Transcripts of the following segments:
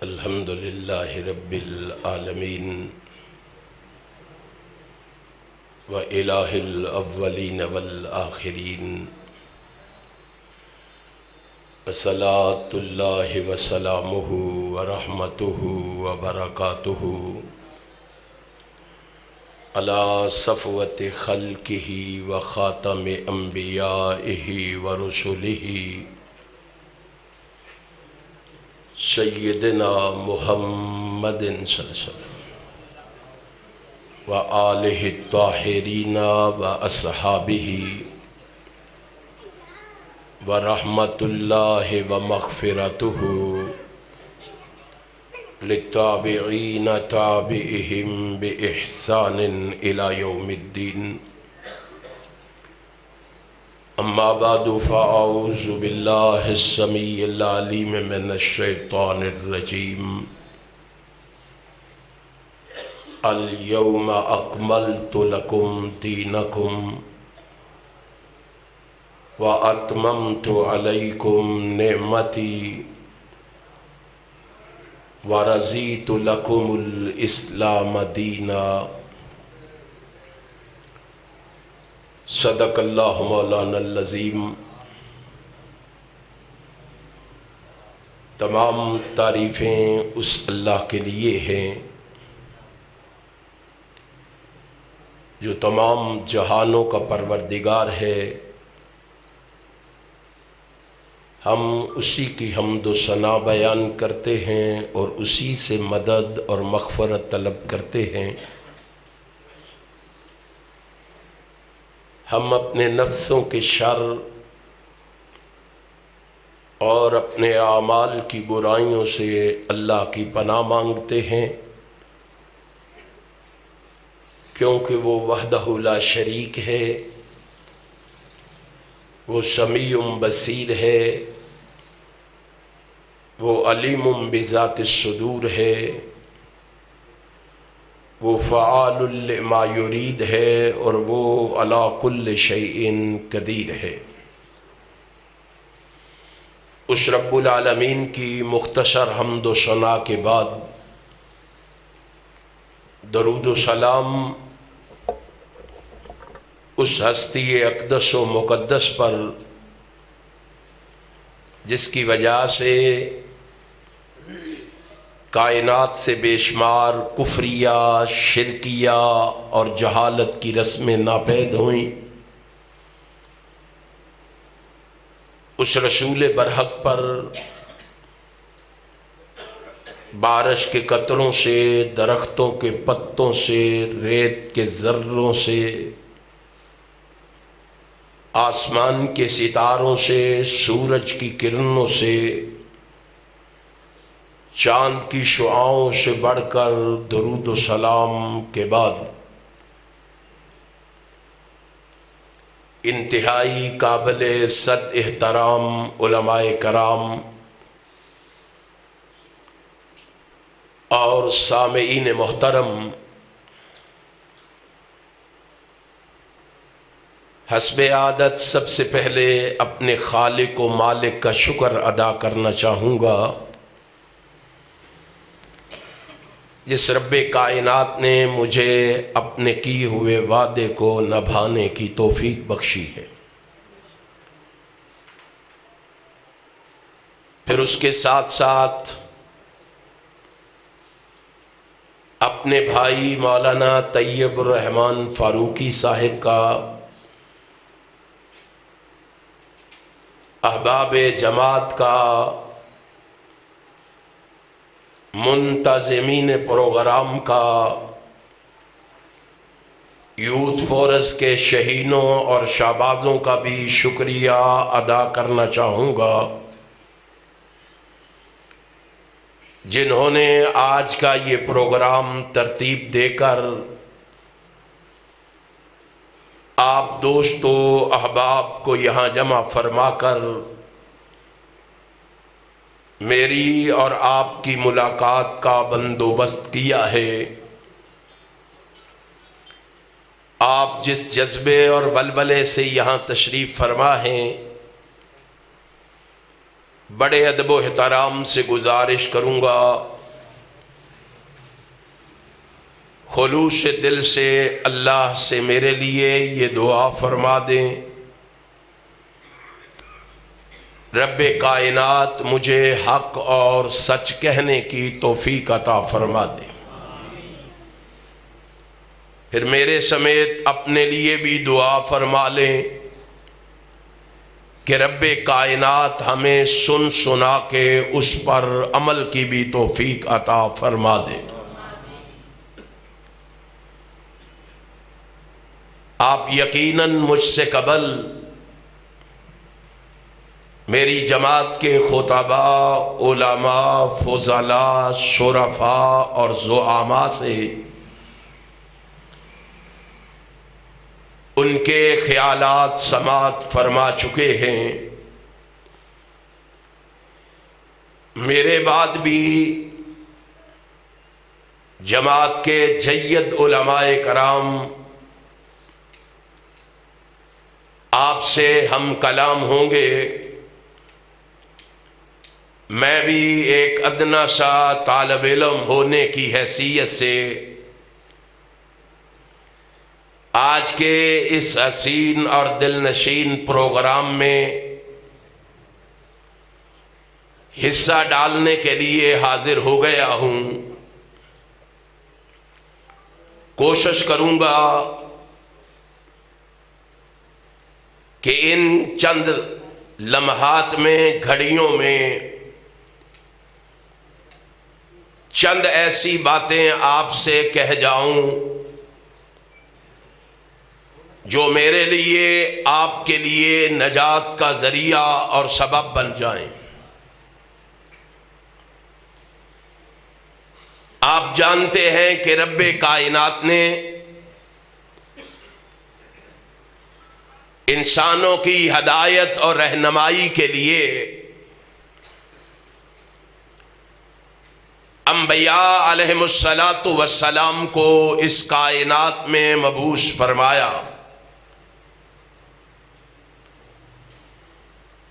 الحمد للہ رب العالمین وإلہ الاولین والآخرین وصلاة اللہ وسلامہ ورحمتہ وبرکاتہ علی صفوت خلقہ وخاتم انبیائہ ورسلہ سیدنا محمد صلی اللہ علیہ وسلم وآلہ الطاہرین واصحابہ ورحمۃ اللہ ومغفرتہ للتابعین تابعہم بإحسان الی یوم الدین اما بعد فاعوذ باللہ السمیع العلیم من الشیطان الرجیم الیوم اکملت لکم دینکم واتممت علیکم نعمتی ورضیت لکم الاسلام دینا صدق اللہ مولانا العظیم۔ تمام تعریفیں اس اللہ کے لیے ہیں جو تمام جہانوں کا پروردگار ہے۔ ہم اسی کی حمد و ثنا بیان کرتے ہیں اور اسی سے مدد اور مغفرت طلب کرتے ہیں۔ ہم اپنے نفسوں کے شر اور اپنے اعمال کی برائیوں سے اللہ کی پناہ مانگتے ہیں، کیونکہ وہ وحدہ لا شریک ہے، وہ سمیع بصیر ہے، وہ علیم بذات الصدور ہے، وہ فعال لما یرید ہے، اور وہ علی کل شیء قدیر ہے۔ اس رب العالمین کی مختصر حمد و ثنا کے بعد درود و سلام اس ہستی اقدس و مقدس پر جس کی وجہ سے کائنات سے بے شمار کفریہ، شرکیہ اور جہالت کی رسمیں ناپید ہوئیں، اس رسول برحق پر بارش کے قطروں سے، درختوں کے پتوں سے، ریت کے ذروں سے، آسمان کے ستاروں سے، سورج کی کرنوں سے، چاند کی شعاؤں سے بڑھ کر درود و سلام کے بعد انتہائی قابل صد احترام علماء کرام اور سامعین محترم، حسب عادت سب سے پہلے اپنے خالق و مالک کا شکر ادا کرنا چاہوں گا، جس رب کائنات نے مجھے اپنے کیے ہوئے وعدے کو نبھانے کی توفیق بخشی ہے۔ پھر اس کے ساتھ ساتھ اپنے بھائی مولانا طیب الرحمن فاروقی صاحب کا، احباب جماعت کا، منتظمین پروگرام کا، یوتھ فورس کے شہینوں اور شہبازوں کا بھی شکریہ ادا کرنا چاہوں گا، جنہوں نے آج کا یہ پروگرام ترتیب دے کر آپ دوستو احباب کو یہاں جمع فرما کر میری اور آپ کی ملاقات کا بندوبست کیا ہے۔ آپ جس جذبے اور ولولے سے یہاں تشریف فرما ہیں، بڑے ادب و احترام سے گزارش کروں گا، خلوص دل سے اللہ سے میرے لیے یہ دعا فرما دیں، رب کائنات مجھے حق اور سچ کہنے کی توفیق عطا فرما دے۔ پھر میرے سمیت اپنے لیے بھی دعا فرما لیں کہ رب کائنات ہمیں سن سنا کے اس پر عمل کی بھی توفیق عطا فرما دے۔ آپ یقیناً مجھ سے قبل میری جماعت کے خطباء، علماء، فضلاء، شرفاء اور زعماء سے ان کے خیالات سماعت فرما چکے ہیں۔ میرے بعد بھی جماعت کے جید علماء کرام آپ سے ہم کلام ہوں گے۔ میں بھی ایک ادنا سا طالب علم ہونے کی حیثیت سے آج کے اس حسین اور دل نشین پروگرام میں حصہ ڈالنے کے لیے حاضر ہو گیا ہوں۔ کوشش کروں گا کہ ان چند لمحات میں، گھڑیوں میں چند ایسی باتیں آپ سے کہہ جاؤں جو میرے لیے، آپ کے لیے نجات کا ذریعہ اور سبب بن جائیں۔ آپ جانتے ہیں کہ رب کائنات نے انسانوں کی ہدایت اور رہنمائی کے لیے انبیاء علیہم السلام کو اس کائنات میں مبعوث فرمایا،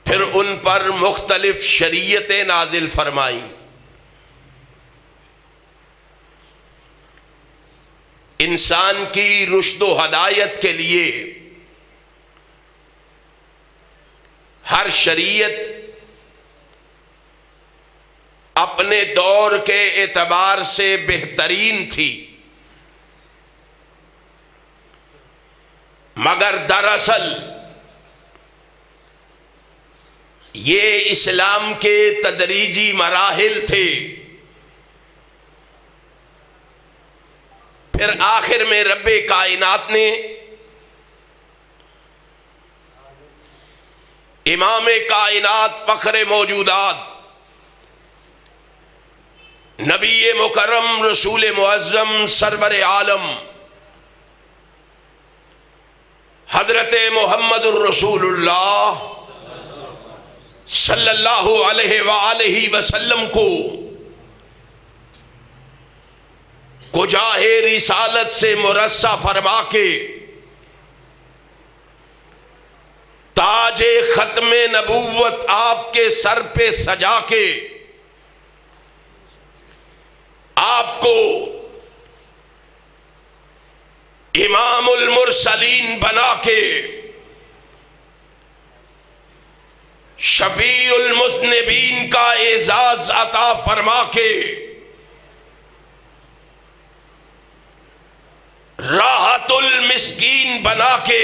پھر ان پر مختلف شریعتیں نازل فرمائیں۔ انسان کی رشد و ہدایت کے لیے ہر شریعت اپنے دور کے اعتبار سے بہترین تھی، مگر دراصل یہ اسلام کے تدریجی مراحل تھے۔ پھر آخر میں رب کائنات نے امام کائنات، فخر موجودات، نبی مکرم، رسول معظم، سرور عالم حضرت محمد الرسول اللہ صلی اللہ علیہ وآلہ وسلم کو کجاہ رسالت سے مرصع فرما کے تاج ختم نبوت آپ کے سر پہ سجا کے آپ کو امام المرسلین بنا کے شفیع المذنبین کا اعزاز عطا فرما کے راحت المسکین بنا کے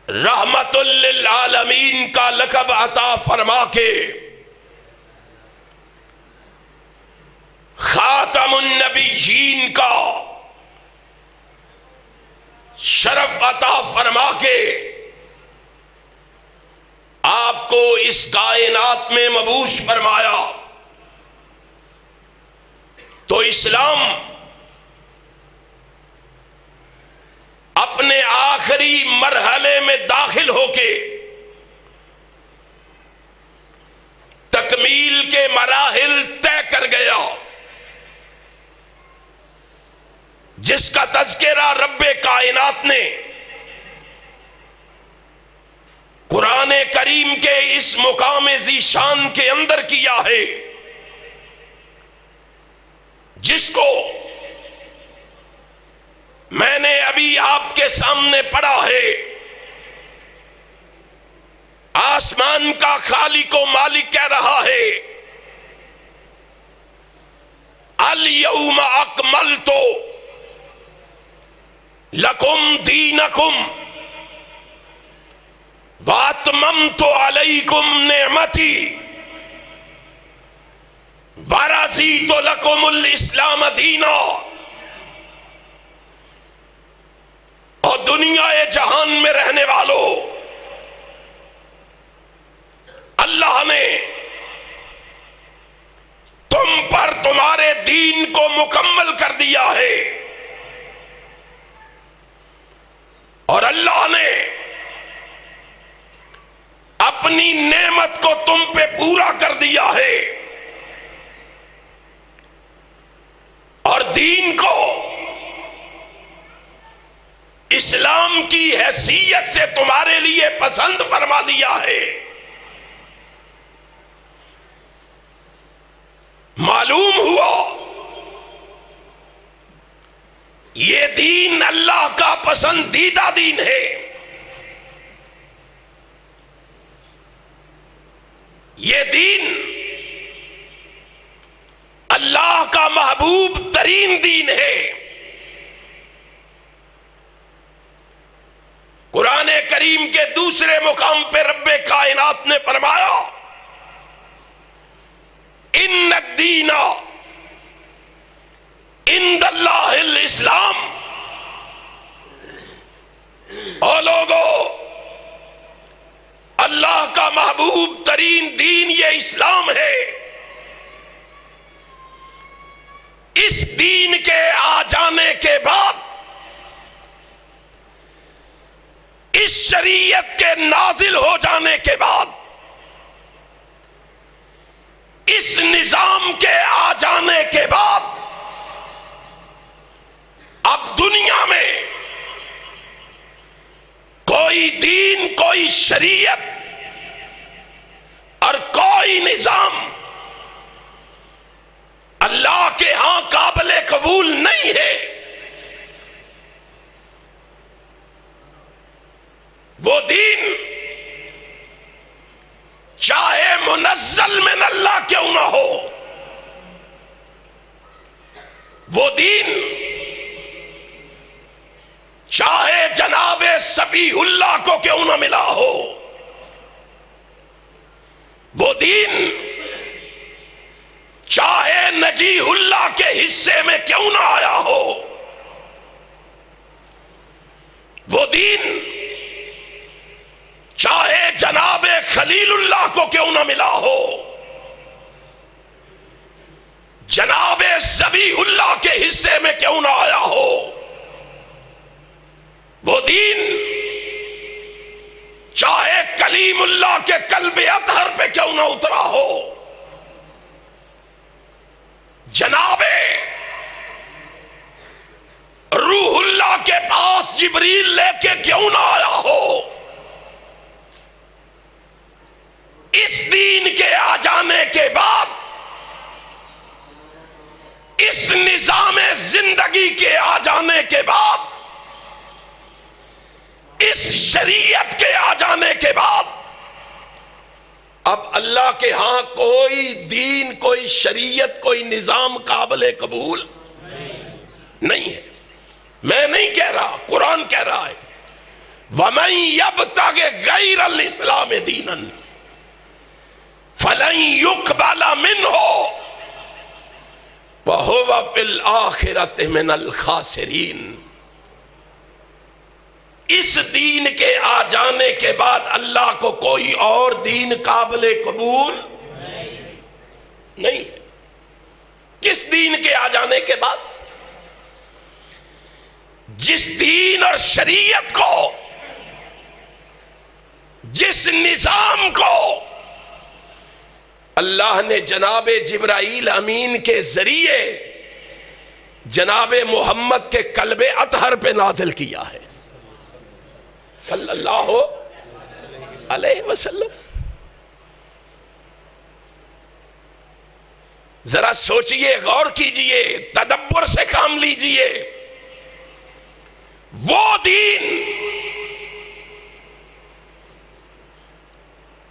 رحمت للعالمین کا لقب عطا فرما کے خاتم النبیین کا شرف عطا فرما کے آپ کو اس کائنات میں مبعوث فرمایا، تو اسلام اپنے آخری مرحلے میں داخل ہو کے تکمیل کے مراحل طے کر گیا، جس کا تذکرہ رب کائنات نے قرآن کریم کے اس مقام ذی شان کے اندر کیا ہے، جس کو میں نے ابھی آپ کے سامنے پڑھا ہے۔ آسمان کا خالق و مالک کہہ رہا ہے، الیوم اکملت لکم دینکم واتممت علیکم نعمتی ورضیت لکم الاسلام دینا۔ اور دنیا جہان میں رہنے والوں، اللہ نے تم پر تمہارے دین کو مکمل کر دیا ہے، اور اللہ نے اپنی نعمت کو تم پہ پورا کر دیا ہے، اور دین کو اسلام کی حیثیت سے تمہارے لیے پسند فرما دیا ہے۔ معلوم ہوا یہ دین اللہ کا پسندیدہ دین ہے، یہ دین اللہ کا محبوب ترین دین ہے۔ قرآن کریم کے دوسرے مقام پہ رب کائنات نے فرمایا، ان الدین عند اللہ الاسلام۔ او لوگو، اللہ کا محبوب ترین دین یہ اسلام ہے۔ اس دین کے آ جانے کے بعد، اس شریعت کے نازل ہو جانے کے بعد، اس نظام کے آ جانے کے بعد، اب دنیا میں کوئی دین، کوئی شریعت اور کوئی نظام اللہ کے ہاں قابل قبول نہیں ہے۔ وہ دین چاہے منزل من اللہ کیوں نہ ہو، وہ دین چاہے جناب صفی اللہ کو کیوں نہ ملا ہو، وہ دین چاہے نجیح اللہ کے حصے میں کیوں نہ آیا ہو، وہ دین چاہے جناب خلیل اللہ کو کیوں نہ ملا ہو، جناب ذبیح اللہ کے حصے میں کیوں نہ آیا ہو، وہ دین چاہے کلیم اللہ کے قلب اطہر پہ کیوں نہ اترا ہو، جناب روح اللہ کے پاس جبریل لے کے کیوں نہ آیا ہو، اس دین کے آ جانے کے بعد، اس نظام زندگی کے آ جانے کے بعد، اس شریعت کے آ جانے کے بعد، اب اللہ کے ہاں کوئی دین، کوئی شریعت، کوئی نظام قابل قبول نہیں ہے۔ میں نہیں کہہ رہا، قرآن کہہ رہا ہے، وَمَن يَبْتَغِ غَيْرَ الْإِسْلَامِ دِينًا فَلَن يُقْبَلَ مِنْهُ وَهُوَ فِي الْآخِرَةِ مِنَ الْخَاسِرِينَ۔ اس دین کے آ جانے کے بعد اللہ کو کوئی اور دین قابل قبول نہیں ہے۔ کس دین کے آ جانے کے بعد؟ جس دین اور شریعت کو، جس نظام کو اللہ نے جناب جبرائیل امین کے ذریعے جناب محمد کے قلب اطہر پہ نازل کیا ہے، صلی اللہ علیہ وسلم. ذرا سوچئے، غور کیجئے، تدبر سے کام لیجئے. وہ دین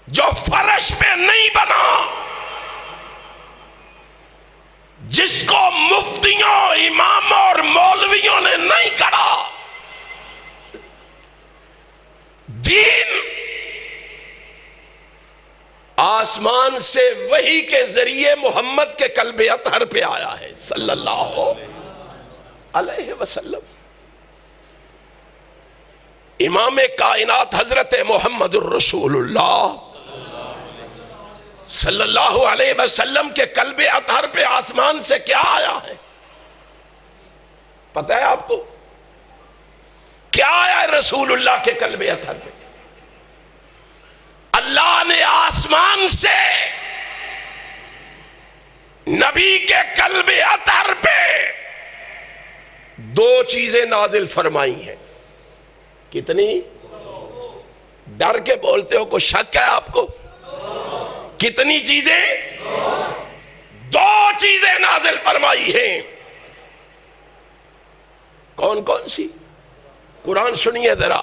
جو فرش پہ نہیں بنا، جس کو مفتیوں، اماموں اور مولویوں نے نہیں کرا، دین آسمان سے وحی کے ذریعے محمد کے قلب اطہر پہ آیا ہے صلی اللہ علیہ وسلم. امام کائنات حضرت محمد الرسول اللہ صلی اللہ علیہ وسلم کے قلب اطہر پہ آسمان سے کیا آیا ہے پتہ ہے آپ کو؟ کیا آیا ہے رسول اللہ کے قلب اطہر پہ؟ اللہ نے آسمان سے نبی کے قلب اطہر پہ دو چیزیں نازل فرمائی ہیں. کتنی؟ ڈر کے بولتے ہو، کوئی شک ہے آپ کو؟ کتنی چیزیں؟ دو چیزیں نازل فرمائی ہیں. کون کون سی؟ قرآن سنیے ذرا.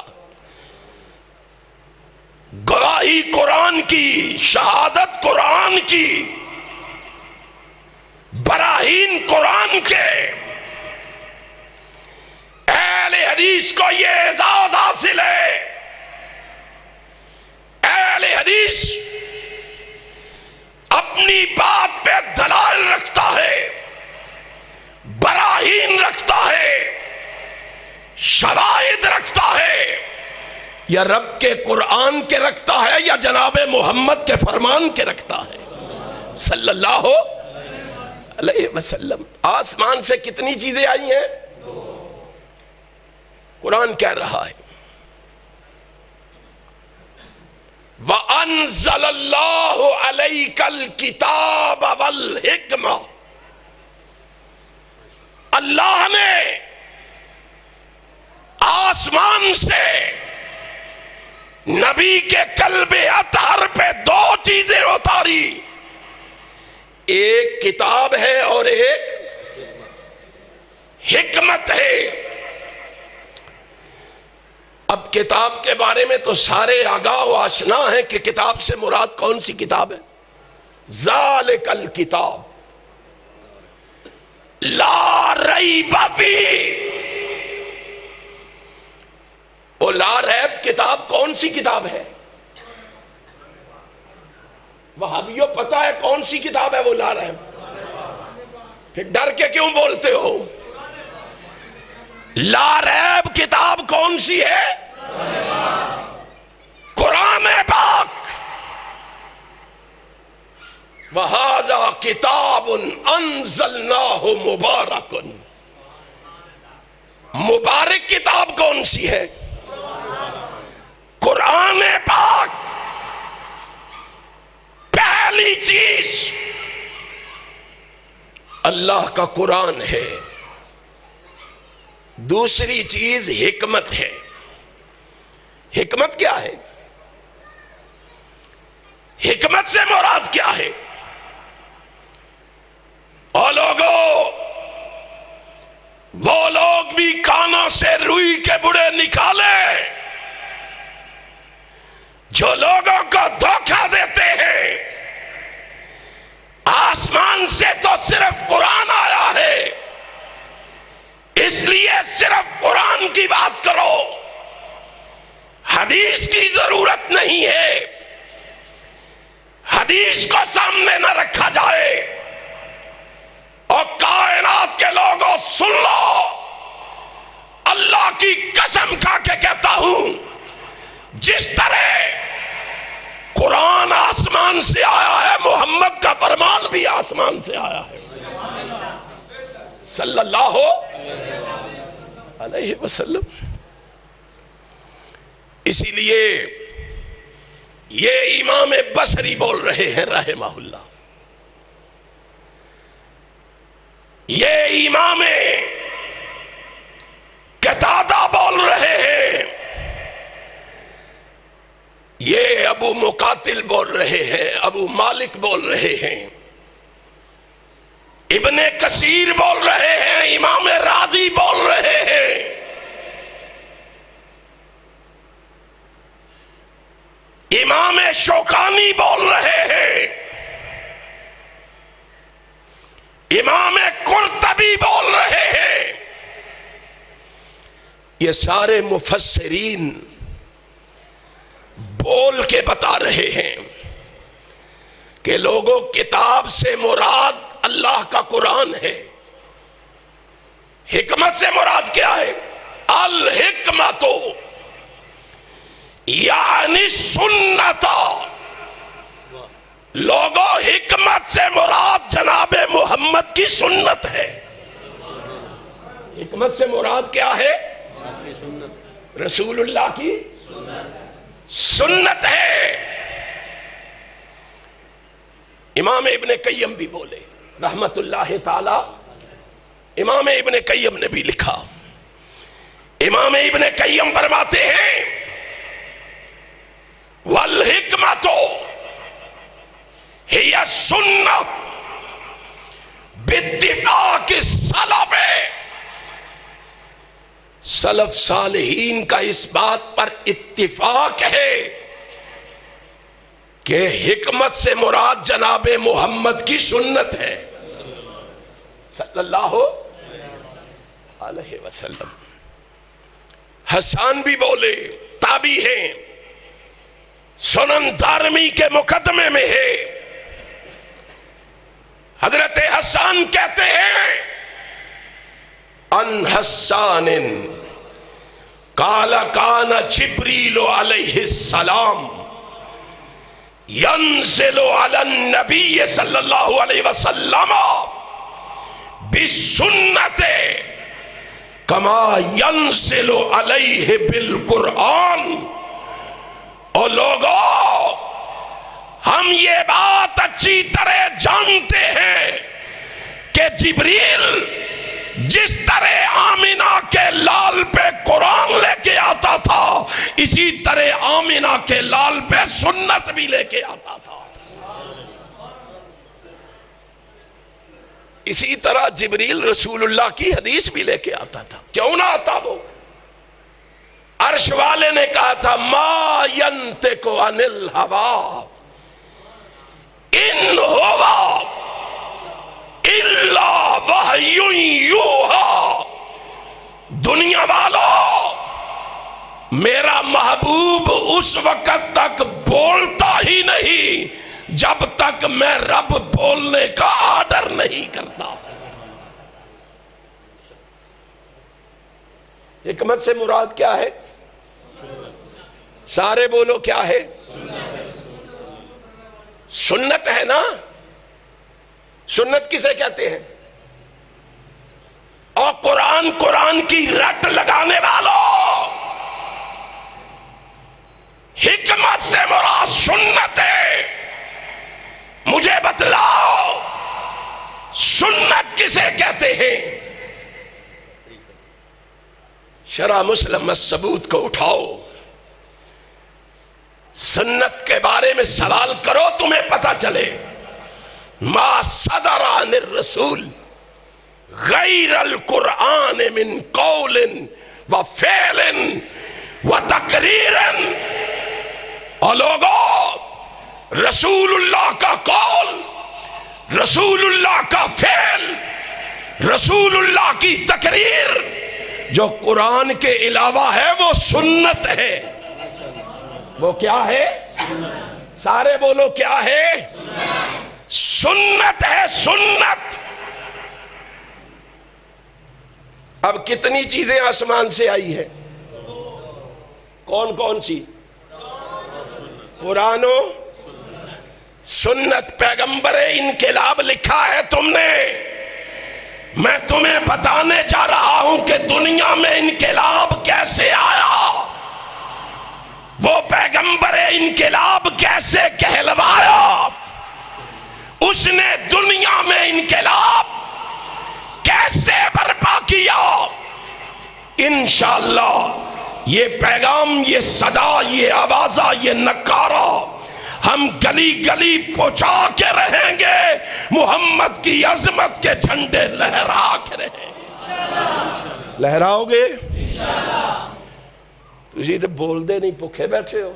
گواہی قرآن کی، شہادت قرآن کی، براہین قرآن کے. اہل حدیث کو یہ اعزاز حاصل ہے. اہل حدیث اپنی بات پہ دلائل رکھتا ہے، براہین رکھتا ہے، شواہد رکھتا ہے. یا رب کے قرآن کے رکھتا ہے یا جناب محمد کے فرمان کے رکھتا ہے صلی اللہ علیہ وسلم. آسمان سے کتنی چیزیں آئی ہیں؟ قرآن کہہ رہا ہے وَأَنزَلَ اللَّهُ عَلَيْكَ الْكِتَابَ وَالْحِكْمَةَ. اللہ نے آسمان سے نبی کے قلب اطہر پہ دو چیزیں اتاری. ایک کتاب ہے اور ایک حکمت ہے. اب کتاب کے بارے میں تو سارے آگاہ و آشنا ہیں کہ کتاب سے مراد کون سی کتاب ہے؟ ذالک الکتاب لا ریب فیہ. وہ لا ریب کتاب کون سی کتاب ہے؟ وہابیوں پتہ ہے کون سی کتاب ہے وہ لا ریب؟ پھر ڈر کے کیوں بولتے ہو؟ لا ریب کتاب کون سی ہے؟ قرآن پاک. وَهَذَا كِتَابٌ أَنزَلْنَاهُ مُبَارَكٌ. مبارک کتاب کون سی ہے؟ قرآن پاک. پہلی چیز اللہ کا قرآن ہے. دوسری چیز حکمت ہے. حکمت کیا ہے؟ حکمت سے مراد کیا ہے؟ اور لوگوں، وہ لوگ بھی کانوں سے روئی کے بڑے نکالے جو لوگوں کو دھوکہ دیتے ہیں. آسمان سے تو صرف قرآن آیا ہے، اس لیے صرف قرآن کی بات کرو، حدیث کی ضرورت نہیں ہے. حدیث کو سامنے نہ رکھا جائے. اور کائنات کے لوگوں سن لو، اللہ کی قسم کھا کے کہتا ہوں، جس طرح قرآن آسمان سے آیا ہے، محمد کا فرمان بھی آسمان سے آیا ہے صلی اللہ علیہ وسلم. اسی لیے یہ امام بصری بول رہے ہیں رحمہ اللہ، یہ امام قتادہ بول رہے ہیں، یہ ابو مقاتل بول رہے ہیں، ابو مالک بول رہے ہیں، ابن کثیر بول رہے ہیں، امام رازی بول رہے ہیں، امام شوکانی بول رہے ہیں، امام قرطبی بول رہے ہیں، یہ سارے مفسرین بول کے بتا رہے ہیں کہ لوگوں کتاب سے مراد اللہ کا قرآن ہے، حکمت سے مراد کیا ہے؟ الحکمت یعنی سنت، لوگوں حکمت سے مراد جناب محمد کی سنت ہے۔ حکمت سے مراد کیا ہے؟ رسول اللہ کی سنت ہے۔ امام ابن قیم بھی بولے رحمت اللہ تعالی، امام ابن قیم نے بھی لکھا، امام ابن قیم فرماتے ہیں والحکمت ہی السنہ باتفاق السلف، سلف صالحین کا اس بات پر اتفاق ہے کہ حکمت سے مراد جناب محمد کی سنت ہے صلی اللہ علیہ وسلم۔ حسان بھی بولے، تابعی ہیں، سنن دارمی کے مقدمے میں ہے، حضرت حسان کہتے ہیں ان حسان قال کان جبریل علیہ السلام ینزل علی النبی صلی اللہ علیہ وسلم بسنت کما ینزل علیہ بالقرآن۔ اور لوگوں، ہم یہ بات اچھی طرح جانتے ہیں کہ جبریل جس طرح آمینہ کے لال پہ قرآن لے کے آتا تھا، اسی طرح آمینہ کے لال پہ سنت بھی لے کے آتا تھا۔ اسی طرح جبریل رسول اللہ کی حدیث بھی لے کے آتا تھا، کیوں نہ آتا وہ؟ عرش والے نے کہا تھا ما ینطق عن الہوا ان ہوا الا وحی یوحا۔ دنیا والوں، میرا محبوب اس وقت تک بولتا ہی نہیں جب تک میں رب بولنے کا آرڈر نہیں کرتا۔ حکمت سے مراد کیا ہے؟ سارے بولو کیا ہے؟ سنت ہے نا؟ سنت کسے کہتے ہیں؟ اور قرآن کی رٹ لگانے والوں، حکمت سے مراد سنت ہے۔ مجھے بتلاؤ سنت کسے کہتے ہیں؟ شرح مسلم الثبوت کو اٹھاؤ، سنت کے بارے میں سوال کرو، تمہیں پتہ چلے ما صدر عن الرسول غیر القرآن من قول و فعل و تقریر۔ اور لوگوں، رسول اللہ کا قول، رسول اللہ کا فعل، رسول اللہ کی تقریر جو قرآن کے علاوہ ہے وہ سنت ہے۔ وہ کیا ہے؟ سارے بولو کیا ہے؟ سنت ہے، سنت۔ اب کتنی چیزیں آسمان سے آئی ہے؟ کون کون سی؟ قرآن و سنت۔ پیغمبر انقلاب لکھا ہے تم نے، میں تمہیں بتانے جا رہا ہوں کہ دنیا میں انقلاب کیسے آیا، وہ پیغمبر انقلاب کیسے کہلوایا، اس نے دنیا میں انقلاب کیسے برپا کیا۔ انشاءاللہ یہ پیغام، یہ صدا، یہ آوازہ، یہ نکارہ ہم گلی گلی پہنچا کے رہیں گے، محمد کی عظمت کے جھنڈے لہرا کے رہیں گے۔ لہراؤ گے؟ تسی تو بول دے نہیں، بھوکے بیٹھے ہو،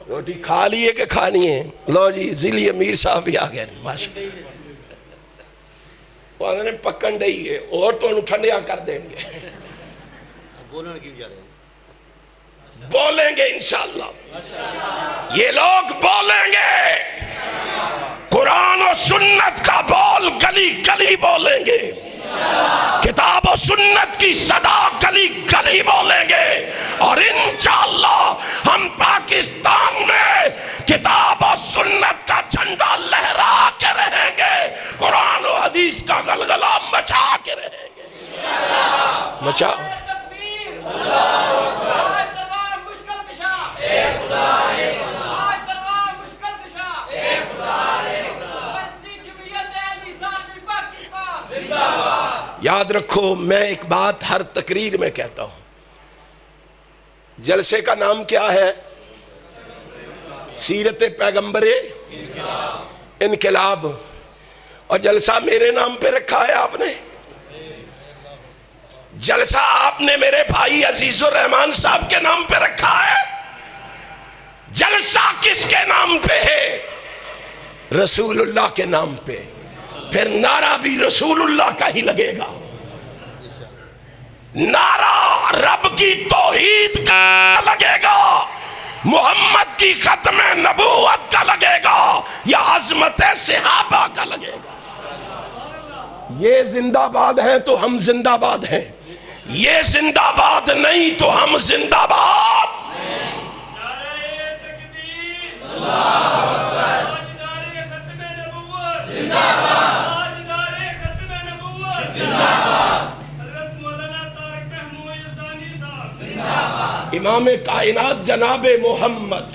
روٹی کھا لیے کہ کھانی ہے؟ لو جی ذیلی امیر صاحب بھی آ گئے، ماشاءاللہ وہ نے پکن دئی ہے اور تو انہوں ٹھنڈیاں کر دیں گے، بولیں گے انشاءاللہ، یہ لوگ بولیں گے، قرآن و سنت کا بول گلی گلی بولیں گے، کتاب و سنت کی صدا گلی گلی بولیں گے، اور انشاءاللہ ہم پاکستان میں کتاب و سنت کا جھنڈا لہرا کے رہیں گے، قرآن و حدیث کا غلغلہ مچا کے رہیں گے۔ مچا یاد رکھو، میں ایک بات ہر تقریر میں کہتا ہوں، جلسے کا نام کیا ہے؟ سیرت پیغمبر انقلاب، اور جلسہ میرے نام پہ رکھا ہے آپ نے، جلسہ آپ نے میرے بھائی عزیز الرحمان صاحب کے نام پہ رکھا ہے، جلسہ کس کے نام پہ ہے؟ رسول اللہ کے نام پہ، پھر نعرہ بھی رسول اللہ کا ہی لگے گا، نعرہ رب کی توحید کا لگے گا، محمد کی ختم نبوت کا لگے گا، یا عظمت صحابہ کا لگے گا۔ یہ زندہ باد ہیں تو ہم زندہ باد ہیں، یہ زندہ باد نہیں تو ہم زندہ باد۔ امام کائنات جناب محمد،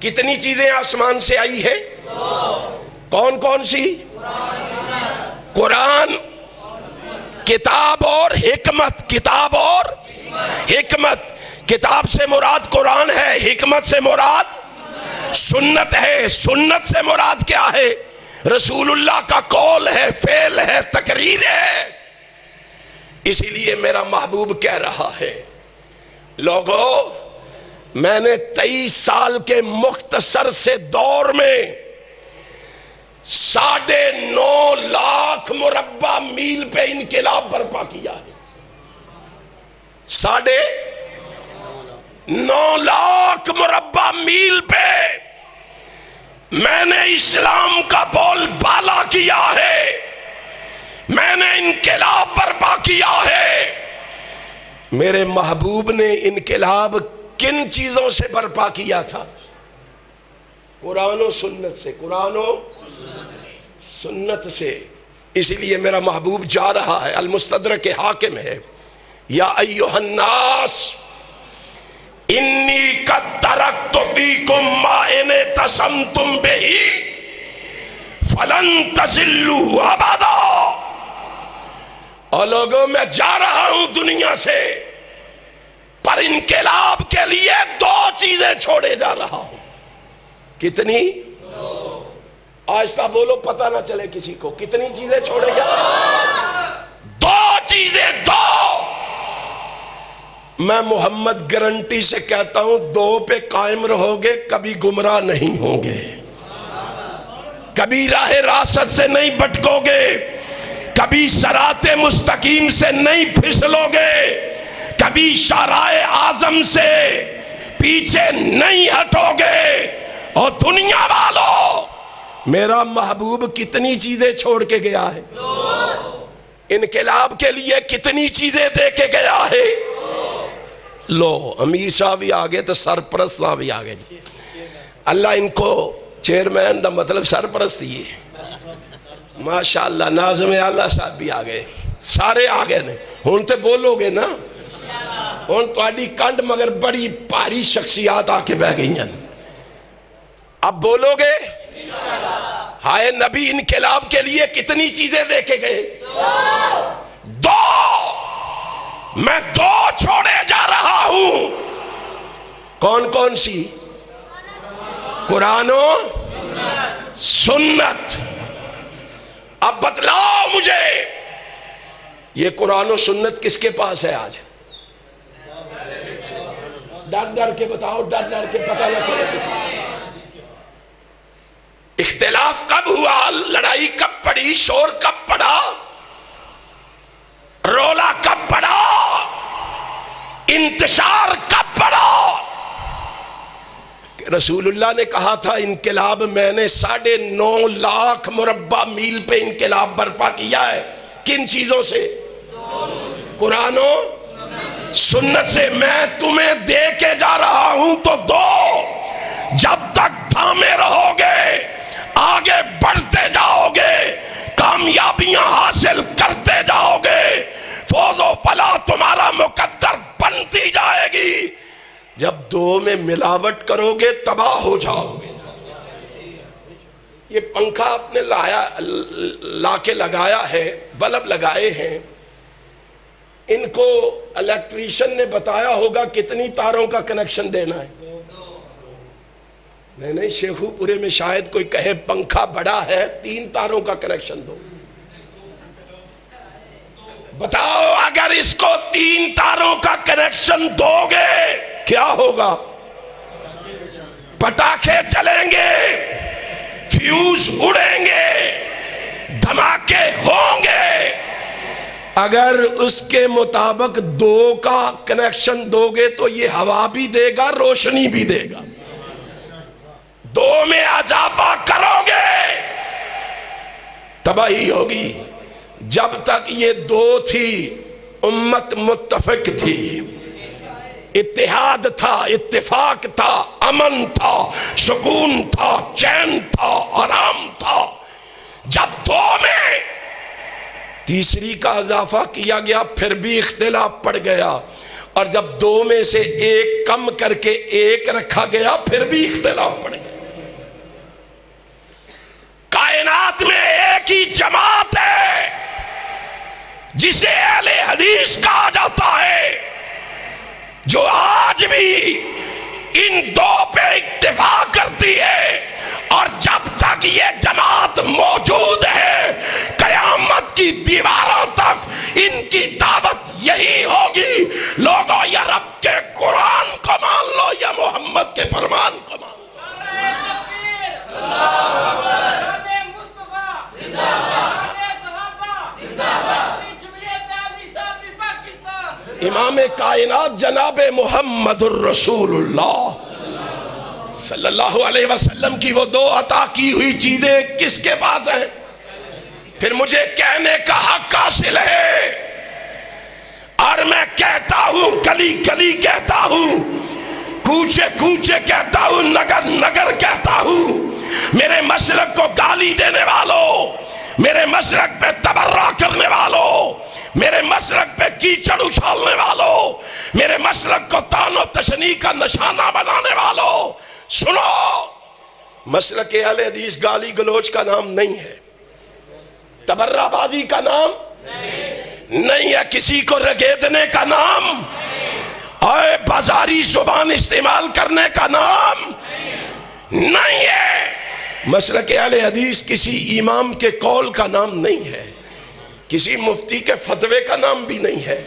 کتنی چیزیں آسمان سے آئی ہیں؟ کون کون سی؟ قرآن، کتاب اور حکمت، کتاب اور حکمت۔ کتاب سے مراد قرآن ہے، حکمت سے مراد سنت ہے، سنت سے مراد کیا ہے؟ رسول اللہ کا قول ہے، فعل ہے، تقریر ہے۔ اسی لیے میرا محبوب کہہ رہا ہے، لوگو میں نے 23 سال کے مختصر سے دور میں 9.5 لاکھ مربع میل پہ انقلاب برپا کیا ہے، 9.5 لاکھ مربع میل پہ میں نے اسلام کا بول بالا کیا ہے، میں نے انقلاب برپا کیا ہے۔ میرے محبوب نے انقلاب کن چیزوں سے برپا کیا تھا؟ قرآن و سنت سے، قرآن و سنت سے۔ اسی لیے میرا محبوب جا رہا ہے، المستدرک حاکم ہے، یا ایھا الناس انی قد ترکت فیکم ما ان اعتصمتم بہ فلن تضلوا ابدا۔ اور لوگوں میں جا رہا ہوں دنیا سے، پر انقلاب کے لیے 2 چیزیں چھوڑے جا رہا ہوں۔ کتنی؟ آہستہ بولو پتہ نہ چلے کسی کو، کتنی چیزیں چھوڑے جا رہا ہوں؟ 2 چیزیں، 2۔ میں محمد گارنٹی سے کہتا ہوں 2 پہ قائم رہو گے کبھی گمراہ نہیں ہوں گے، کبھی راہ راست سے نہیں بھٹکو گے، کبھی صراط مستقیم سے نہیں پھسلو گے، کبھی شارع اعظم سے پیچھے نہیں ہٹو گے۔ اور دنیا والوں، میرا محبوب کتنی چیزیں چھوڑ کے گیا ہے؟ انقلاب کے لیے کتنی چیزیں دے کے گیا ہے؟ لو امیر صاحب بھی آگے تو سرپرست صاحب بھی آگے، اللہ ان کو چیئرمین دا مطلب سرپرست ہی ہے، ماشاءاللہ۔ ناظم اللہ صاحب بھی آگئے، سارے آگئے نے، ہون تے بولو گے نا، ہون تو آڈی کنڈ مگر بڑی پاری شخصیات آکے بہ گئی ہیں، اب بولو گے؟ ہائے نبی انقلاب کے لیے کتنی چیزیں دے کے گئے؟ 2۔ میں دو چھوڑے جا رہا ہوں. کون کون سی؟ قرآن و سنت. اب بتلاؤ مجھے یہ قرآن و سنت کس کے پاس ہے آج؟ ڈر ڈر کے بتاؤ، ڈر ڈر کے پتہ نہ چلے. اختلاف کب ہوا؟ لڑائی کب پڑی؟ شور کب پڑا؟ رولا کب پڑا؟ انتشار کب پڑا؟ رسول اللہ نے کہا تھا انقلاب میں نے 9.5 لاکھ مربع میل پہ انقلاب برپا کیا ہے. کن چیزوں سے؟ قرآن و سنت سے. میں تمہیں دے کے جا رہا ہوں تو دو. جب تک تھامے رہو گے آگے بڑھتے جاؤ گے، کامیابیاں حاصل کرتے جاؤ گے، فوز و فلاح تمہارا مقدر بنتی جائے گی. جب دو میں ملاوٹ کرو گے تباہ ہو جاؤ گے. یہ پنکھا آپ نے لا کے لگایا ہے، بلب لگائے ہیں، ان کو الیکٹریشین نے بتایا ہوگا کتنی تاروں کا کنیکشن دینا ہے. نہیں شیخو پورے میں شاید کوئی کہے پنکھا بڑا ہے 3 تاروں کا کنیکشن دو. بتاؤ اگر اس کو 3 تاروں کا کنیکشن دو گے کیا ہوگا؟ پٹاخے چلیں گے، فیوز اڑیں گے، دھماکے ہوں گے. اگر اس کے مطابق 2 کا کنیکشن دو گے تو یہ ہوا بھی دے گا، روشنی بھی دے گا. 2 میں اضافہ کرو گے تباہی ہوگی. جب تک یہ 2 تھی امت متفق تھی، اتحاد تھا، اتفاق تھا، امن تھا، سکون تھا، چین تھا، آرام تھا. جب 2 میں تیسری کا اضافہ کیا گیا پھر بھی اختلاف پڑ گیا، اور جب 2 میں سے 1 کم کر کے 1 رکھا گیا پھر بھی اختلاف پڑ گیا. کائنات میں ایک ہی جماعت ہے جسے اہل حدیث کہا جاتا ہے، جو آج بھی ان 2 پہ اتفاق کرتی ہے. اور جب تک یہ جماعت موجود ہے قیامت کی دیواروں تک ان کی دعوت یہی ہوگی، لوگوں یا رب کے قرآن کو مان لو یا محمد کے فرمان کو مان لو. امام کائنات جناب محمد الرسول اللہ صلی اللہ علیہ وسلم کی وہ 2 عطا کی ہوئی چیزیں کس کے پاس ہیں؟ پھر مجھے کہنے کا حق حاصل ہے، اور میں کہتا ہوں، گلی گلی کہتا ہوں، کوچے کوچے کہتا ہوں، نگر نگر کہتا ہوں. میرے مسلک کو گالی دینے والوں، میرے مسلک پہ تبرہ کرنے والوں، میرے مسلک پہ کیچڑ اچھالنے والوں، میرے مسلک کو طعن و تشنیع کا نشانہ بنانے والوں، سنو، مسلک اہل حدیث گالی گلوچ کا نام نہیں ہے، تبرہ بازی کا نام نہیں ہے، کسی کو رگیدنے کا نام اور بازاری زبان استعمال کرنے کا نام نہیں ہے. مسلک اہل حدیث کسی امام کے قول کا نام نہیں ہے، کسی مفتی کے فتوے کا نام بھی نہیں ہے.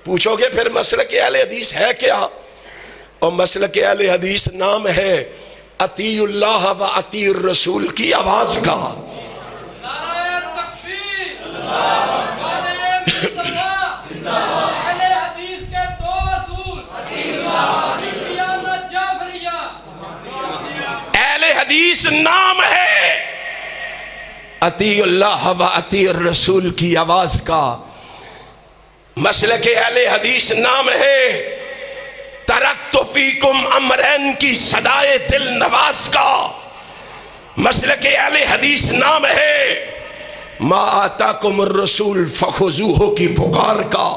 پوچھو گے پھر مسلک اہل حدیث ہے کیا؟ اور مسلک اہل حدیث نام ہے اطیع اللہ و اطیع الرسول کی آواز کا. اہل حدیث نام ہے اطیع اللہ و اطیع الرسول کی آواز کا. مسلک اہل حدیث نام ہے ترکت فیکم امرین کی صدائے دل نواز کا. مسلک اہل حدیث نام ہے ما آتاکم الرسول فخذوہ کی پکار کا.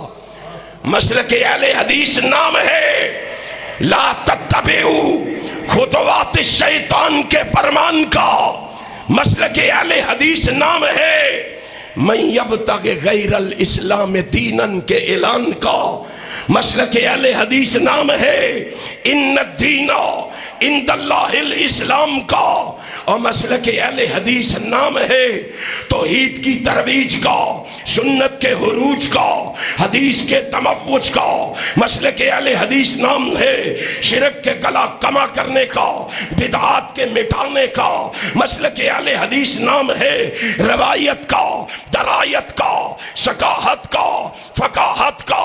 مسلک اہل حدیث نام ہے لا تتبعوا خطوات الشیطان کے فرمان کا. مسلک اہل حدیث نام ہے من یبتغی غیر الاسلام دینن کے اعلان کا مسلک اہل حدیث نام ہے ان الدین عند اللہ الاسلام کا، اور مسلک اہل حدیث نام ہے توحید کی ترویج کا، سنت کے حروج کا، حدیث کے تموج کا۔ مسلک اہل حدیث نام ہے شرک کے گلا کما کرنے کا، بدعات کے مٹانے کا۔ مسلک اہل حدیث نام ہے روایت کا، درایت کا، ثقافت کا، فقاہت کا،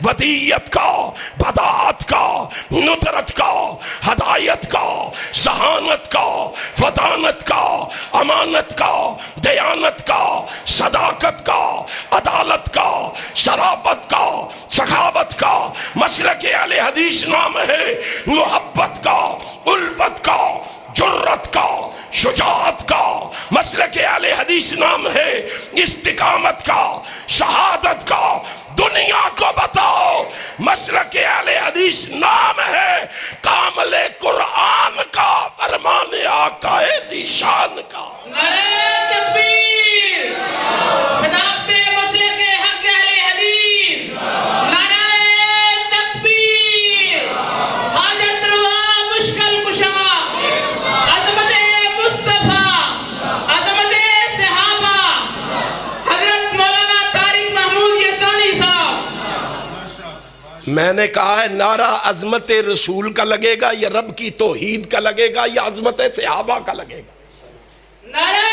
ودیت کا، بداعت کا، ندرت کا، ہدایت کا، ذہانت کا، فطانت کا، امانت کا، دیانت کا، صداقت کا، عدالت کا، شرافت کا، سخاوت کا۔ مسلک اہل حدیث نام ہے محبت کا، الفت کا، جرت کا، شجاعت کا۔ مسلک اہل حدیث نام ہے استقامت کا، شہادت کا۔ دنیا کو بتاؤ مسلک اہل حدیث نام ہے کامل قرآن کا، فرمان آقا ذیشان کا۔ نعرہ تکبیر، صداقت مسلک حق اہل حدیث۔ نعرہ تکبیر، حاجت روا مشکل کشا، عظمت مصطفیٰ، عظمت صحابہ، حضرت مولانا طارق محمود یزدانی صاحب۔ میں نے کہا ہے نعرہ عظمت رسول کا لگے گا یا رب کی توحید کا لگے گا یا عظمت صحابہ کا لگے گا؟ نعرہ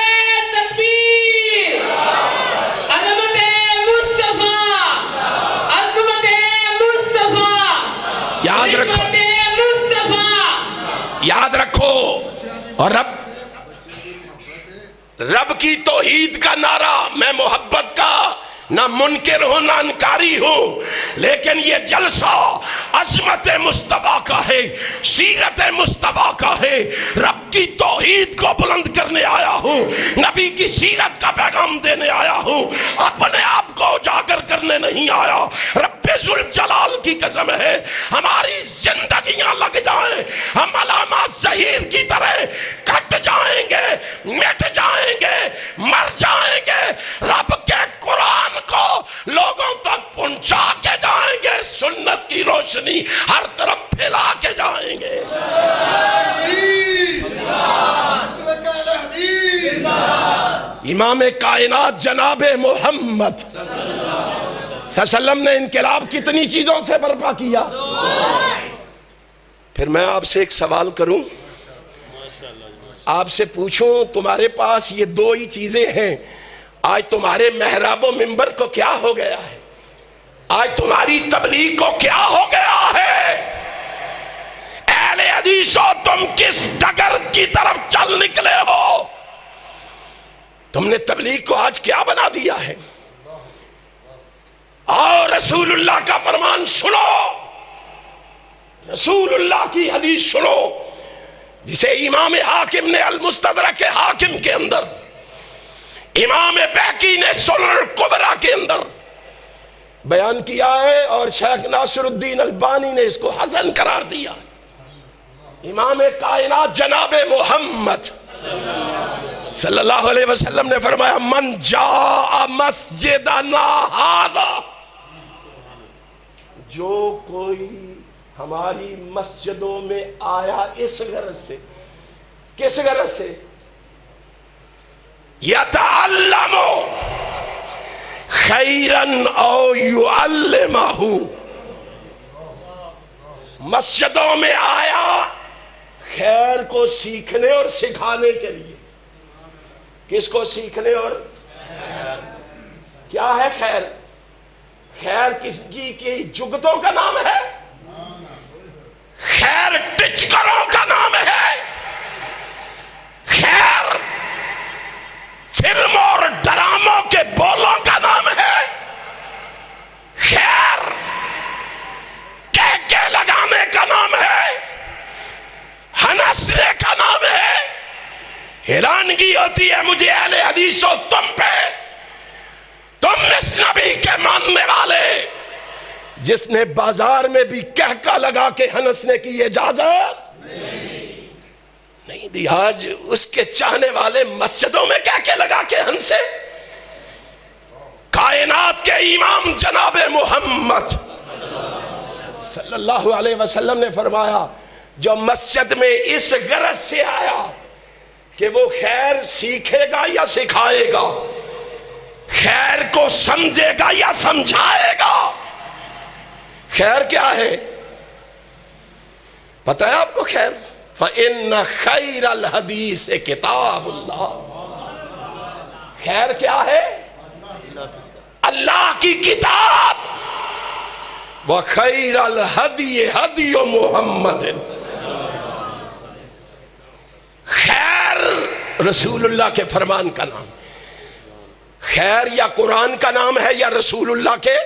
تکبیر، عظمت مصطفیٰ، عظمت مصطفیٰ، یاد رکھو، عظمت مصطفیٰ۔ یاد رکھو، اور رب کی توحید کا نعرہ، میں محبت کا نہ منکر ہوں نہ انکاری ہوں، لیکن یہ جلسہ عظمت مصطفیٰ کا ہے، سیرت مصطفیٰ کا ہے۔ رب کی توحید کو بلند کرنے آیا ہوں، نبی کی سیرت کا پیغام دینے آیا ہوں، اپنے آپ کو اجاگر کرنے نہیں آیا۔ رب ذوالجلال کی قسم ہے ہماری زندگیاں لگ جائیں، ہم علامات ظہیر کی طرح کٹ جائیں گے، مٹ جائیں گے، مر جائیں گے، رب کے قرآن کو لوگوں تک پہنچا کے جائیں گے، سنت کی روشنی ہر طرف پھیلا کے جائیں گے۔ امام کائنات جناب محمد صلی اللہ علیہ وسلم نے انقلاب کتنی چیزوں سے برپا کیا۔ پھر میں آپ سے ایک سوال کروں، آپ سے پوچھوں، تمہارے پاس یہ دو ہی چیزیں ہیں، آج تمہارے محراب و منبر کو کیا ہو گیا ہے؟ آج تمہاری تبلیغ کو کیا ہو گیا ہے؟ اہل حدیثو تم کس ڈگر کی طرف چل نکلے ہو؟ تم نے تبلیغ کو آج کیا بنا دیا ہے؟ اور رسول اللہ کا فرمان سنو، رسول اللہ کی حدیث سنو، جسے امام حاکم نے المستدرک حاکم کے اندر، امام بہقی نے سنن الکبریٰ کے اندر بیان کیا ہے، اور شیخ ناصر الدین البانی نے اس کو حسن قرار دیا۔ امام کائنات جناب محمد صلی اللہ علیہ وسلم نے فرمایا من جاء مسجدنا ھذا، جو کوئی ہماری مسجدوں میں آیا اس غرض سے، کس غرض سے؟ یتعلم خیرن او یعلمہ، مسجدوں میں آیا خیر کو سیکھنے اور سکھانے کے لیے۔ کس کو سیکھنے اور کیا ہے خیر؟ خیر کس کی جگتوں کا نام ہے؟ خیر ٹچکروں کا نام ہے؟ خیر فلم اور ڈراموں کے بولوں کا نام ہے؟ خیر کہکے لگانے کا نام ہے؟ ہنسنے کا نام ہے؟ حیرانگی ہوتی ہے مجھے اہل حدیث و تم پہ، تم اس نبی کے ماننے والے جس نے بازار میں بھی کہکا لگا کے ہنسنے کی اجازت نہیں دی، آج اس کے چاہنے والے مسجدوں میں کہکے لگا کے ہنسے۔ کائنات کے امام جناب محمد صلی اللہ علیہ وسلم نے فرمایا جو مسجد میں اس غرض سے آیا کہ وہ خیر سیکھے گا یا سکھائے گا، خیر کو سمجھے گا یا سمجھائے گا، خیر کیا ہے پتہ ہے آپ کو؟ خیر فَإِنَّ خَيْرَ الْحَدِيثِ كِتَابُ اللَّهِ، خیر کیا ہے؟ اللہ کی کتاب، وَخَيْرَ الْحَدِيِ هَدِيُ مُحَمَّدٍ، خیر رسول اللہ کے فرمان کا نام، خیر یا قرآن کا نام ہے یا رسول اللہ کے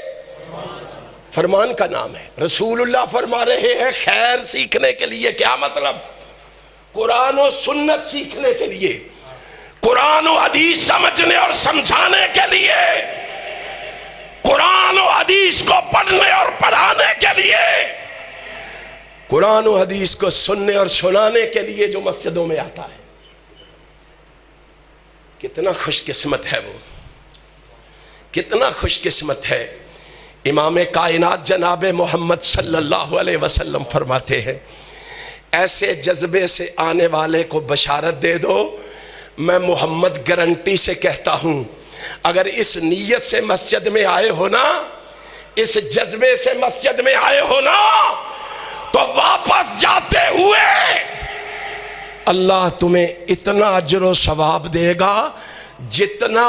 فرمان کا نام ہے۔ رسول اللہ فرما رہے ہیں خیر سیکھنے کے لیے، کیا مطلب؟ قرآن و سنت سیکھنے کے لیے، قرآن و حدیث سمجھنے اور سمجھانے کے لیے، قرآن و حدیث کو پڑھنے اور پڑھانے کے لیے، قرآن و حدیث کو سننے اور سنانے کے لیے جو مسجدوں میں آتا ہے۔ کتنا خوش قسمت ہے وہ، کتنا خوش قسمت ہے۔ امام کائنات جناب محمد صلی اللہ علیہ وسلم فرماتے ہیں ایسے جذبے سے آنے والے کو بشارت دے دو، میں محمد گارنٹی سے کہتا ہوں اگر اس نیت سے مسجد میں آئے ہو نا، اس جذبے سے مسجد میں آئے ہو نا، تو واپس جاتے ہوئے اللہ تمہیں اتنا اجر و ثواب دے گا جتنا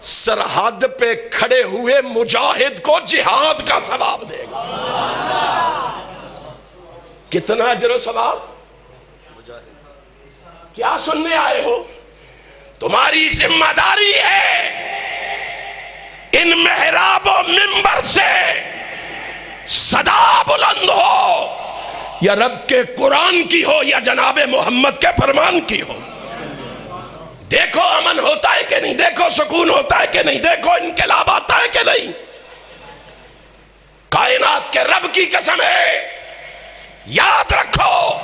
سرحد پہ کھڑے ہوئے مجاہد کو جہاد کا ثواب دے گا۔ کتنا اجر و ثواب؟ کیا سننے آئے ہو؟ تمہاری ذمہ داری ہے ان محراب و منبر سے صدا بلند ہو، یا رب کے قرآن کی ہو یا جناب محمد کے فرمان کی ہو۔ دیکھو امن ہوتا ہے کہ نہیں، دیکھو سکون ہوتا ہے کہ نہیں، دیکھو انقلاب آتا ہے کہ نہیں۔ کائنات کے رب کی قسم ہے، یاد رکھو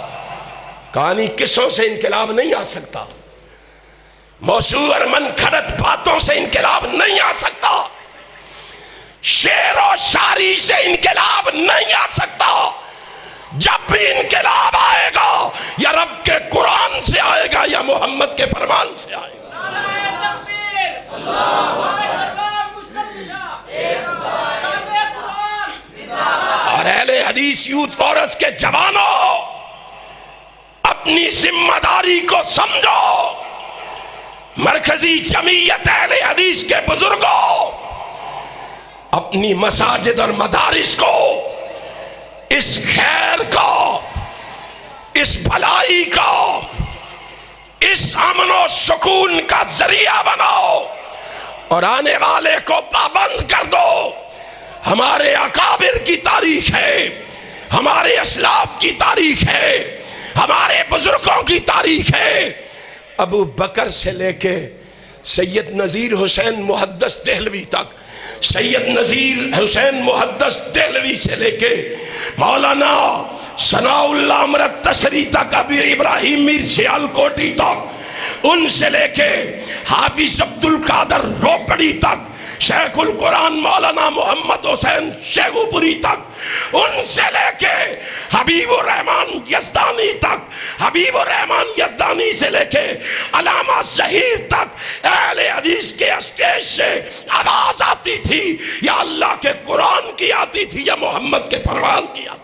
کہانی قصوں سے انقلاب نہیں آ سکتا، موضوع اور منکھڑت باتوں سے انقلاب نہیں آ سکتا، شعر و شاعری سے انقلاب نہیں آ سکتا۔ جب بھی انقلاب آئے گا یا رب کے قرآن سے آئے گا یا محمد کے فرمان سے آئے گا۔ اور اہل حدیث یوتھ فورس کے جوانوں، اپنی ذمہ داری کو سمجھو، مرکزی جمعیت اہل حدیث کے بزرگوں، اپنی مساجد اور مدارس کو اس خیر کا، اس بھلائی کا، اس امن و سکون کا ذریعہ بناؤ اور آنے والے کو پابند کر دو۔ ہمارے اکابر کی تاریخ ہے، ہمارے اسلاف کی تاریخ ہے، ہمارے بزرگوں کی تاریخ ہے۔ ابو بکر سے لے کے سید نذیر حسین محدث دہلوی تک، سید نذیر حسین محدث دہلوی سے لے کے مولانا ثناء اللہ امرت تشری تک، ابی ابراہیم میر سیال کوٹی تک، ان سے لے کے حافظ عبد القادر روپڑی تک، شیخ القرآن مولانا محمد حسین شیخو پوری تک، ان سے لے کے حبیب الرحمن یزدانی تک، حبیب الرحمن یزدانی سے لے کے علامہ ظہیر تک، اہل حدیث کے اسٹیج سے آواز آتی تھی یا اللہ کے قرآن کی آتی تھی یا محمد کے فرمان کی آتی تھی۔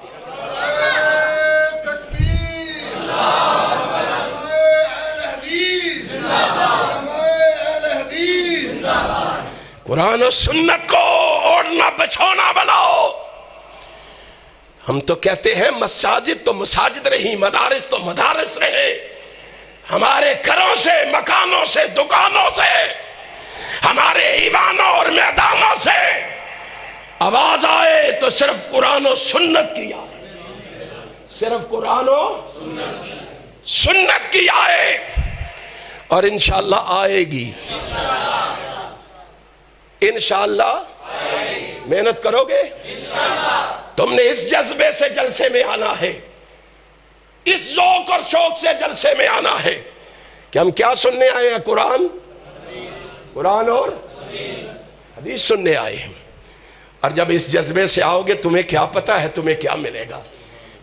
قرآن و سنت کو اوڑھنا بچھونا بناؤ۔ ہم تو کہتے ہیں مساجد تو مساجد رہی، مدارس تو مدارس رہے، ہمارے گھروں سے، مکانوں سے، دکانوں سے، ہمارے ایوانوں اور میدانوں سے آواز آئے تو صرف قرآن و سنت کی آئے، صرف قرآن و سنت کی آئے، اور انشاءاللہ آئے گی، انشاءاللہ محنت کرو گے، تم نے اس جذبے سے جلسے میں آنا ہے، اس ذوق اور شوق سے جلسے میں آنا ہے کہ ہم کیا سننے آئے ہیں؟ قرآن اور حدیث سننے آئے ہیں، اور جب اس جذبے سے آؤ گے تمہیں کیا پتا ہے تمہیں کیا ملے گا۔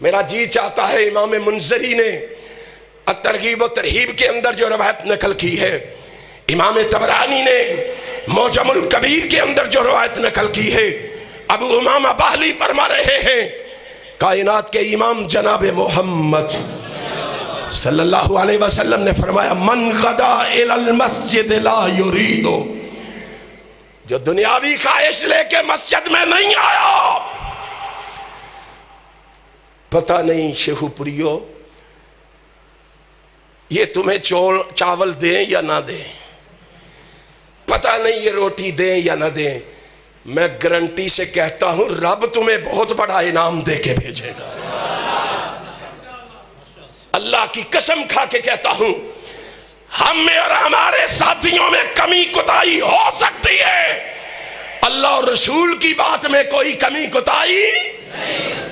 میرا جی چاہتا ہے امام منذری نے الترغیب و ترہیب کے اندر جو روایت نقل کی ہے، امام طبرانی نے معجم الکبیر کے اندر جو روایت نقل کی ہے، ابو امامہ باہلی فرما رہے ہیں کائنات کے امام جناب محمد صلی اللہ علیہ وسلم نے فرمایا من غدا الی المسجد لا یریدو، جو دنیاوی خواہش لے کے مسجد میں نہیں آیا، پتہ نہیں شیخو پریو یہ تمہیں چاول دیں یا نہ دیں، پتہ نہیں یہ روٹی دیں یا نہ دیں، میں گارنٹی سے کہتا ہوں رب تمہیں بہت بڑا انعام دے کے بھیجے گا۔ اللہ کی قسم کھا کے کہتا ہوں ہم میں اور ہمارے ساتھیوں میں کمی کوتاہی ہو سکتی ہے، اللہ اور رسول کی بات میں کوئی کمی کوتاہی نہیں۔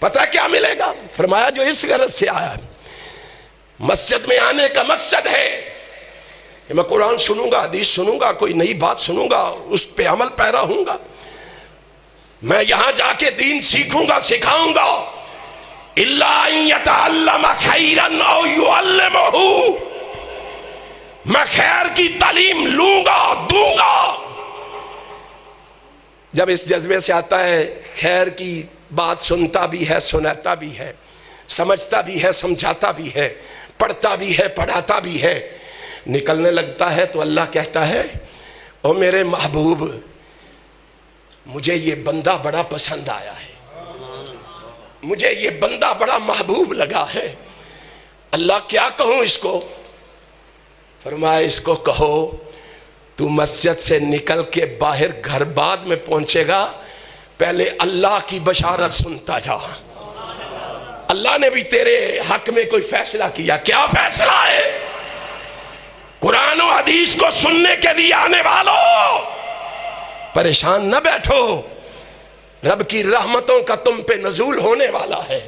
پتہ کیا ملے گا؟ فرمایا جو اس غرض سے آیا ہے، مسجد میں آنے کا مقصد ہے کہ میں قرآن سنوں گا، حدیث سنوں گا، کوئی نئی بات سنوں گا، اس پہ عمل پیرا ہوں گا، میں یہاں جا کے دین سیکھوں گا، سکھاؤں گا، الا ان یتعلم خیرا او یعلمہ، میں خیر کی تعلیم لوں گا، دوں گا۔ جب اس جذبے سے آتا ہے خیر کی بات سنتا بھی ہے، سناتا بھی ہے، سمجھتا بھی ہے، سمجھاتا بھی ہے، پڑھتا بھی ہے، پڑھاتا بھی ہے، نکلنے لگتا ہے تو اللہ کہتا ہے او میرے محبوب مجھے یہ بندہ بڑا پسند آیا ہے، مجھے یہ بندہ بڑا محبوب لگا ہے، اللہ کیا کہوں اس کو؟ فرمایا اس کو کہو تو مسجد سے نکل کے باہر گھر بعد میں پہنچے گا، پہلے اللہ کی بشارت سنتا جا۔ اللہ نے بھی تیرے حق میں کوئی فیصلہ کیا، کیا فیصلہ ہے؟ قرآن و حدیث کو سننے کے لیے آنے والوں پریشان نہ بیٹھو، رب کی رحمتوں کا تم پہ نزول ہونے والا ہے،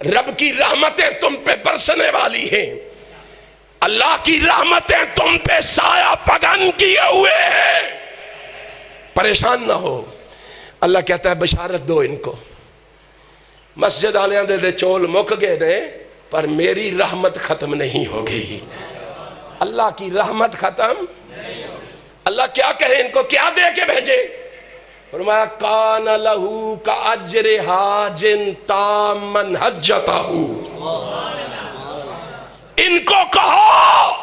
رب کی رحمتیں تم پہ برسنے والی ہیں، اللہ کی رحمتیں تم پہ سایہ فگن کیے ہوئے ہیں، پریشان نہ ہو۔ اللہ کہتا ہے بشارت دو ان کو، مسجد آلیاں دے چول مک گئے نے پر میری رحمت ختم نہیں ہو گئی، اللہ کی رحمت ختم۔ اللہ کیا کہے ان کو، کیا دے کے بھیجے؟ فرمایا کان لہو کا اجر حاجن تامن حجتہ، ان کو کہو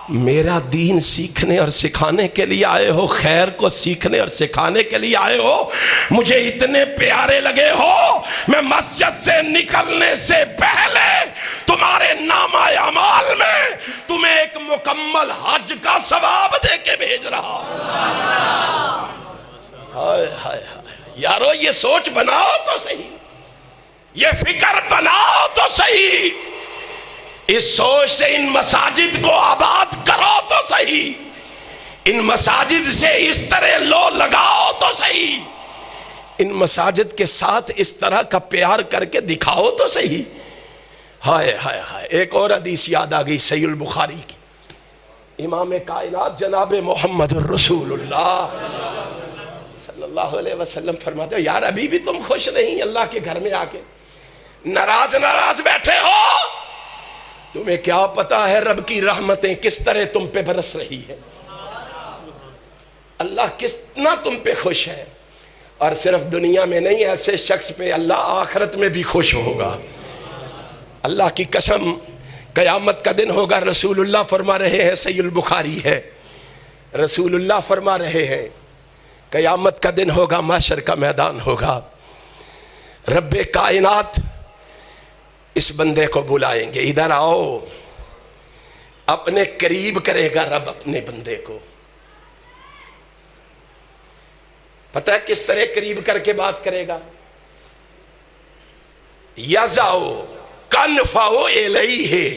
میرا دین سیکھنے اور سکھانے کے لیے آئے ہو، خیر کو سیکھنے اور سکھانے کے لیے آئے ہو، مجھے اتنے پیارے لگے ہو، میں مسجد سے نکلنے سے پہلے تمہارے نامہ اعمال میں تمہیں ایک مکمل حج کا ثواب دے کے بھیج رہا ہوں۔ ہائے ہائے ہائے یارو یہ سوچ بناؤ تو صحیح، یہ فکر بناؤ تو صحیح، اس سوچ سے ان مساجد کو آباد کرو تو صحیح، ان مساجد سے اس طرح لو لگاؤ تو صحیح، ان مساجد کے ساتھ اس طرح کا پیار کر کے دکھاؤ تو صحیح۔ ہائے ہائے ہائے ایک اور حدیث یاد آ گئی صحیح البخاری کی، امام کائنات جناب محمد الرسول اللہ صلی اللہ علیہ وسلم فرماتے ہو یار ابھی بھی تم خوش نہیں اللہ کے گھر میں آ کے، ناراض بیٹھے ہو، تمہیں کیا پتا ہے رب کی رحمتیں کس طرح تم پہ برس رہی ہے، اللہ کتنا تم پہ خوش ہے، اور صرف دنیا میں نہیں ایسے شخص پہ اللہ آخرت میں بھی خوش ہوگا۔ اللہ کی قسم قیامت کا دن ہوگا، رسول اللہ فرما رہے ہیں، صحیح البخاری ہے، رسول اللہ فرما رہے ہیں قیامت کا دن ہوگا، محشر کا میدان ہوگا، رب کائنات اس بندے کو بلائیں گے، ادھر آؤ، اپنے قریب کرے گا رب اپنے بندے کو، پتہ ہے کس طرح قریب کر کے بات کرے گا؟ یزاؤ کنفاؤ الیہ،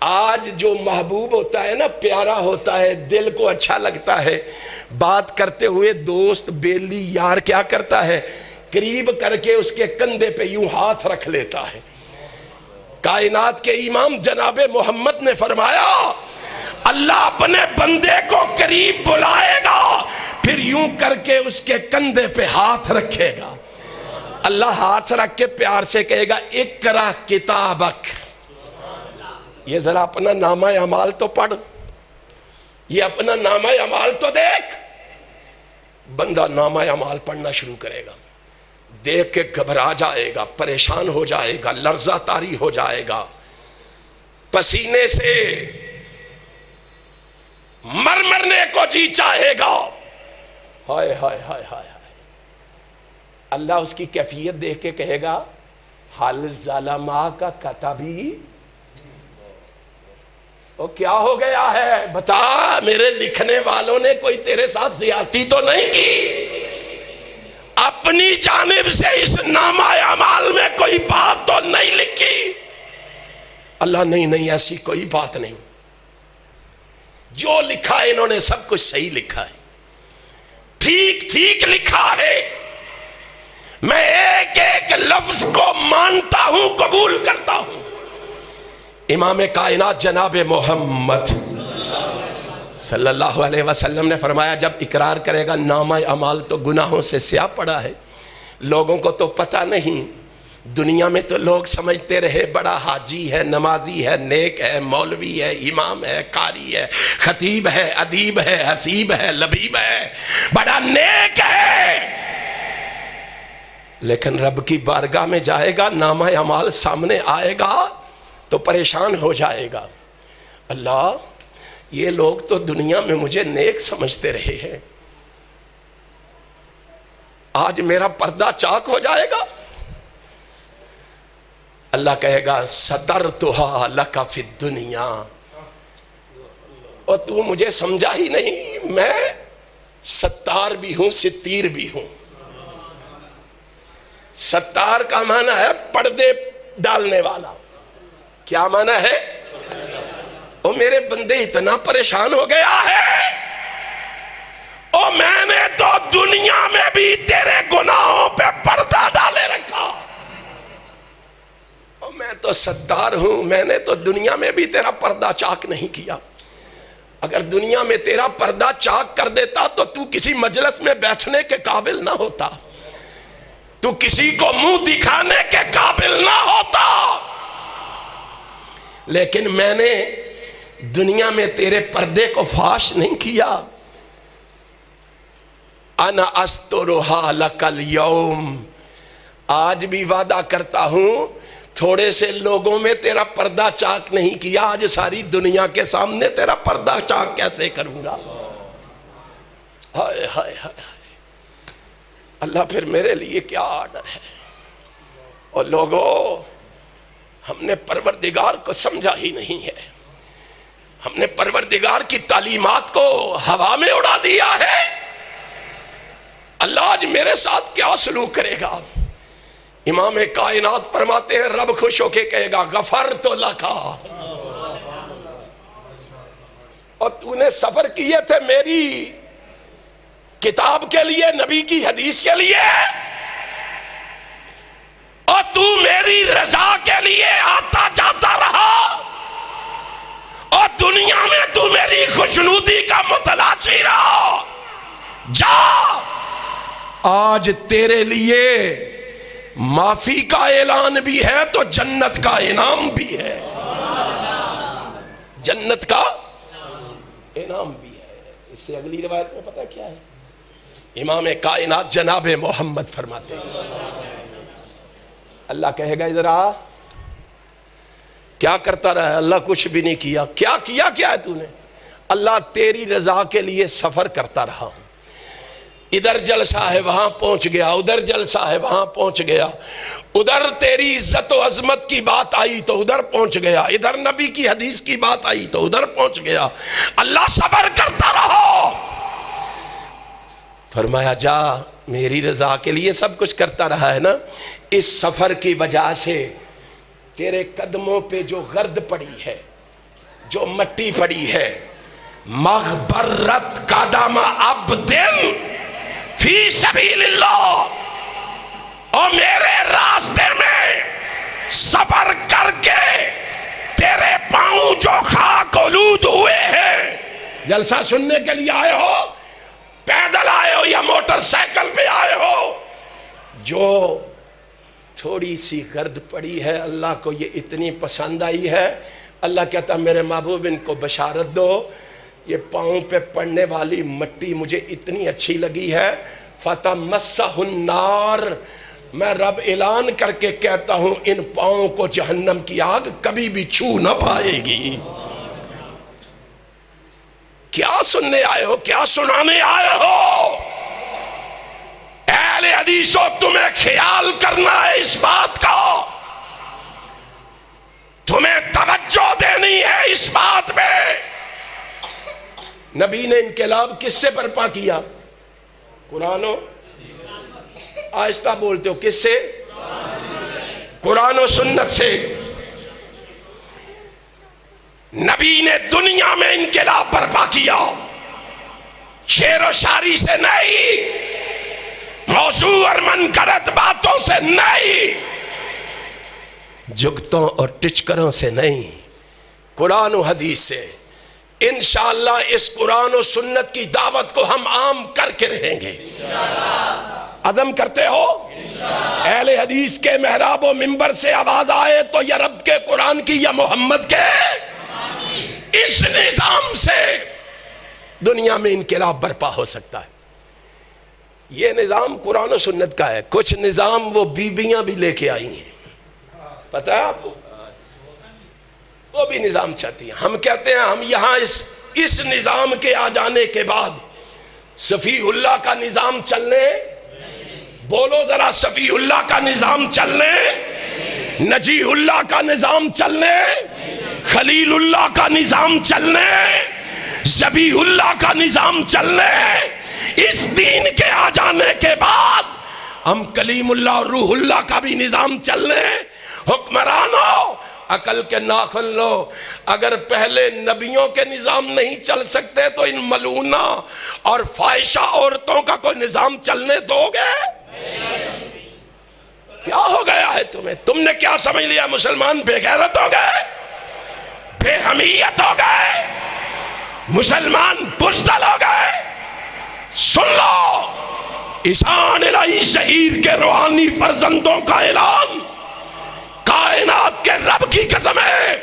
آج جو محبوب ہوتا ہے نا، پیارا ہوتا ہے، دل کو اچھا لگتا ہے، بات کرتے ہوئے دوست بیلی یار کیا کرتا ہے؟ قریب کر کے اس کے کندھے پہ یوں ہاتھ رکھ لیتا ہے۔ کائنات کے امام جناب محمد نے فرمایا اللہ اپنے بندے کو قریب بلائے گا، پھر یوں کر کے اس کے کندھے پہ ہاتھ رکھے گا، اللہ ہاتھ رکھ کے پیار سے کہے گا اقرا کتابک، یہ ذرا اپنا نامہ اعمال تو پڑھ، یہ اپنا نامہ اعمال تو دیکھ۔ بندہ نامہ اعمال پڑھنا شروع کرے گا، دیکھ کے گھبرا جائے گا، پریشان ہو جائے گا، لرزہ طاری ہو جائے گا، پسینے سے مرنے کو جی چاہے گا، ہائے ہائے ہائے ہائے، اللہ اس کی کیفیت دیکھ کے کہے گا حل ظلما کا کتبی، وہ کیا ہو گیا ہے بتا، میرے لکھنے والوں نے کوئی تیرے ساتھ زیادتی تو نہیں کی، اپنی جانب سے اس نامہ اعمال میں کوئی بات تو نہیں لکھی؟ اللہ نہیں ایسی کوئی بات نہیں، جو لکھا ہے انہوں نے سب کچھ صحیح لکھا ہے، ٹھیک لکھا ہے، میں ایک ایک لفظ کو مانتا ہوں، قبول کرتا ہوں۔ امام کائنات جناب محمد صلی اللہ علیہ وسلم نے فرمایا جب اقرار کرے گا نامہ اعمال تو گناہوں سے سیاہ پڑا ہے، لوگوں کو تو پتہ نہیں، دنیا میں تو لوگ سمجھتے رہے بڑا حاجی ہے، نمازی ہے، نیک ہے، مولوی ہے، امام ہے، قاری ہے، خطیب ہے، ادیب ہے، حسیب ہے، لبیب ہے، بڑا نیک ہے، لیکن رب کی بارگاہ میں جائے گا، نامہ اعمال سامنے آئے گا تو پریشان ہو جائے گا، اللہ یہ لوگ تو دنیا میں مجھے نیک سمجھتے رہے ہیں، آج میرا پردہ چاک ہو جائے گا۔ اللہ کہے گا سترتھا لک فی الدنیا، اور تو مجھے سمجھا ہی نہیں، میں ستار بھی ہوں ستیر بھی ہوں۔ ستار کا معنی ہے پردے ڈالنے والا، کیا معنی ہے؟ او میرے بندے اتنا پریشان ہو گیا ہے، او میں نے تو دنیا میں بھی تیرے گناہوں پہ پردہ ڈالے رکھا، او میں تو ستار ہوں، میں نے تو دنیا میں بھی تیرا پردہ چاک نہیں کیا، اگر دنیا میں تیرا پردہ چاک کر دیتا تو تو کسی مجلس میں بیٹھنے کے قابل نہ ہوتا، تو کسی کو منہ دکھانے کے قابل نہ ہوتا، لیکن میں نے دنیا میں تیرے پردے کو فاش نہیں کیا، انا استرھا لک الیوم، آج بھی وعدہ کرتا ہوں تھوڑے سے لوگوں میں تیرا پردہ چاک نہیں کیا، آج ساری دنیا کے سامنے تیرا پردہ چاک کیسے کروں گا؟ ہائے ہائے ہائے، اللہ پھر میرے لیے کیا آرڈر ہے؟ اور لوگوں ہم نے پروردگار کو سمجھا ہی نہیں ہے، ہم نے پروردگار کی تعلیمات کو ہوا میں اڑا دیا ہے، اللہ آج میرے ساتھ کیا سلوک کرے گا؟ امام کائنات فرماتے ہیں رب خوش ہو کے کہے گا غفرت لک، اور تو نے سفر کیے تھے میری کتاب کے لیے، نبی کی حدیث کے لیے، اور تو میری رضا کے لیے آتا جاتا رہا، اور دنیا میں تو میری خوشنودی کا متلاشی رہا، جا آج تیرے لیے معافی کا اعلان بھی ہے تو جنت کا انعام بھی ہے، جنت کا انعام بھی ہے۔ اس سے اگلی روایت میں پتہ کیا ہے؟ امام کائنات جناب محمد فرماتے ہیں اللہ کہے گا ادھر آ، کیا کرتا رہا؟ اللہ کچھ بھی نہیں کیا، کیا ہے تو نے؟ اللہ تیری رضا کے لیے سفر کرتا رہا ہوں، ادھر جلسہ ہے وہاں پہنچ گیا، ادھر جلسہ ہے وہاں پہنچ گیا، ادھر تیری عزت و عظمت کی بات آئی تو ادھر پہنچ گیا، ادھر نبی کی حدیث کی بات آئی تو ادھر پہنچ گیا، اللہ صبر کرتا رہو۔ فرمایا جا میری رضا کے لیے سب کچھ کرتا رہا ہے نا، اس سفر کی وجہ سے تیرے قدموں پہ جو گرد پڑی ہے، جو مٹی پڑی ہے، مغبرت قدم عبد فی سبیل اللہ، اور میرے راستے میں سفر کر کے تیرے پاؤں جو خاک آلود ہوئے ہیں، جلسہ سننے کے لیے آئے ہو، پیدل آئے ہو یا موٹر سائیکل پہ آئے ہو، جو تھوڑی سی گرد پڑی ہے اللہ کو یہ اتنی پسند آئی ہے، اللہ کہتا میرے محبوب ان کو بشارت دو، یہ پاؤں پہ پڑنے والی مٹی مجھے اتنی اچھی لگی ہے، فَتَمَسَّهُ النَّارِ، میں رب اعلان کر کے کہتا ہوں ان پاؤں کو جہنم کی آگ کبھی بھی چھو نہ پائے گی۔ کیا سننے آئے ہو، کیا سنانے آئے ہو؟ اہل حدیثوں تمہیں خیال کرنا ہے اس بات کا، تمہیں توجہ دینی ہے اس بات پہ۔ نبی نے انقلاب کس سے برپا کیا؟ قرآن و آہستہ بولتے ہو، کس سے؟ قرآن و سنت سے۔ نبی نے دنیا میں انقلاب برپا کیا، شعر و شاعری سے نہیں، موضوع اور منکرت باتوں سے نہیں، جگتوں اور ٹچکروں سے نہیں، قرآن و حدیث سے۔ انشاءاللہ اس قرآن و سنت کی دعوت کو ہم عام کر کے رہیں گے، عزم کرتے ہو؟ اہل حدیث کے محراب و منبر سے آواز آئے تو یا رب کے قرآن کی یا محمد کے، اس نظام سے دنیا میں انقلاب برپا ہو سکتا ہے۔ یہ نظام قرآن و سنت کا ہے، کچھ نظام وہ بیویاں بھی لے کے آئی ہیں، پتہ ہے آپ کو، وہ بھی نظام چاہتی ہیں۔ ہم کہتے ہیں ہم یہاں اس نظام کے آ جانے کے بعد صفی اللہ کا نظام چلنے، بولو ذرا، صفی اللہ کا نظام چلنے، نجی اللہ کا نظام چلنے، خلیل اللہ کا نظام چلنے، ذبی اللہ کا نظام چلنے، اس دین کے آ جانے کے بعد ہم کلیم اللہ اور روح اللہ کا بھی نظام چلنے۔ حکمرانوں عقل کے ناخن لو، اگر پہلے نبیوں کے نظام نہیں چل سکتے تو ان ملعونہ اور فاحشہ عورتوں کا کوئی نظام چلنے دو گے؟ کیا ہو گیا ہے تمہیں؟ تم نے کیا سمجھ لیا؟ مسلمان بے غیرت ہو گئے، بے حمیت ہو گئے، مسلمان بزدل ہو گئے؟ سن لو، احسان الہی شہیر کے روحانی فرزندوں کا اعلان، کائنات کے رب کی قسم ہے،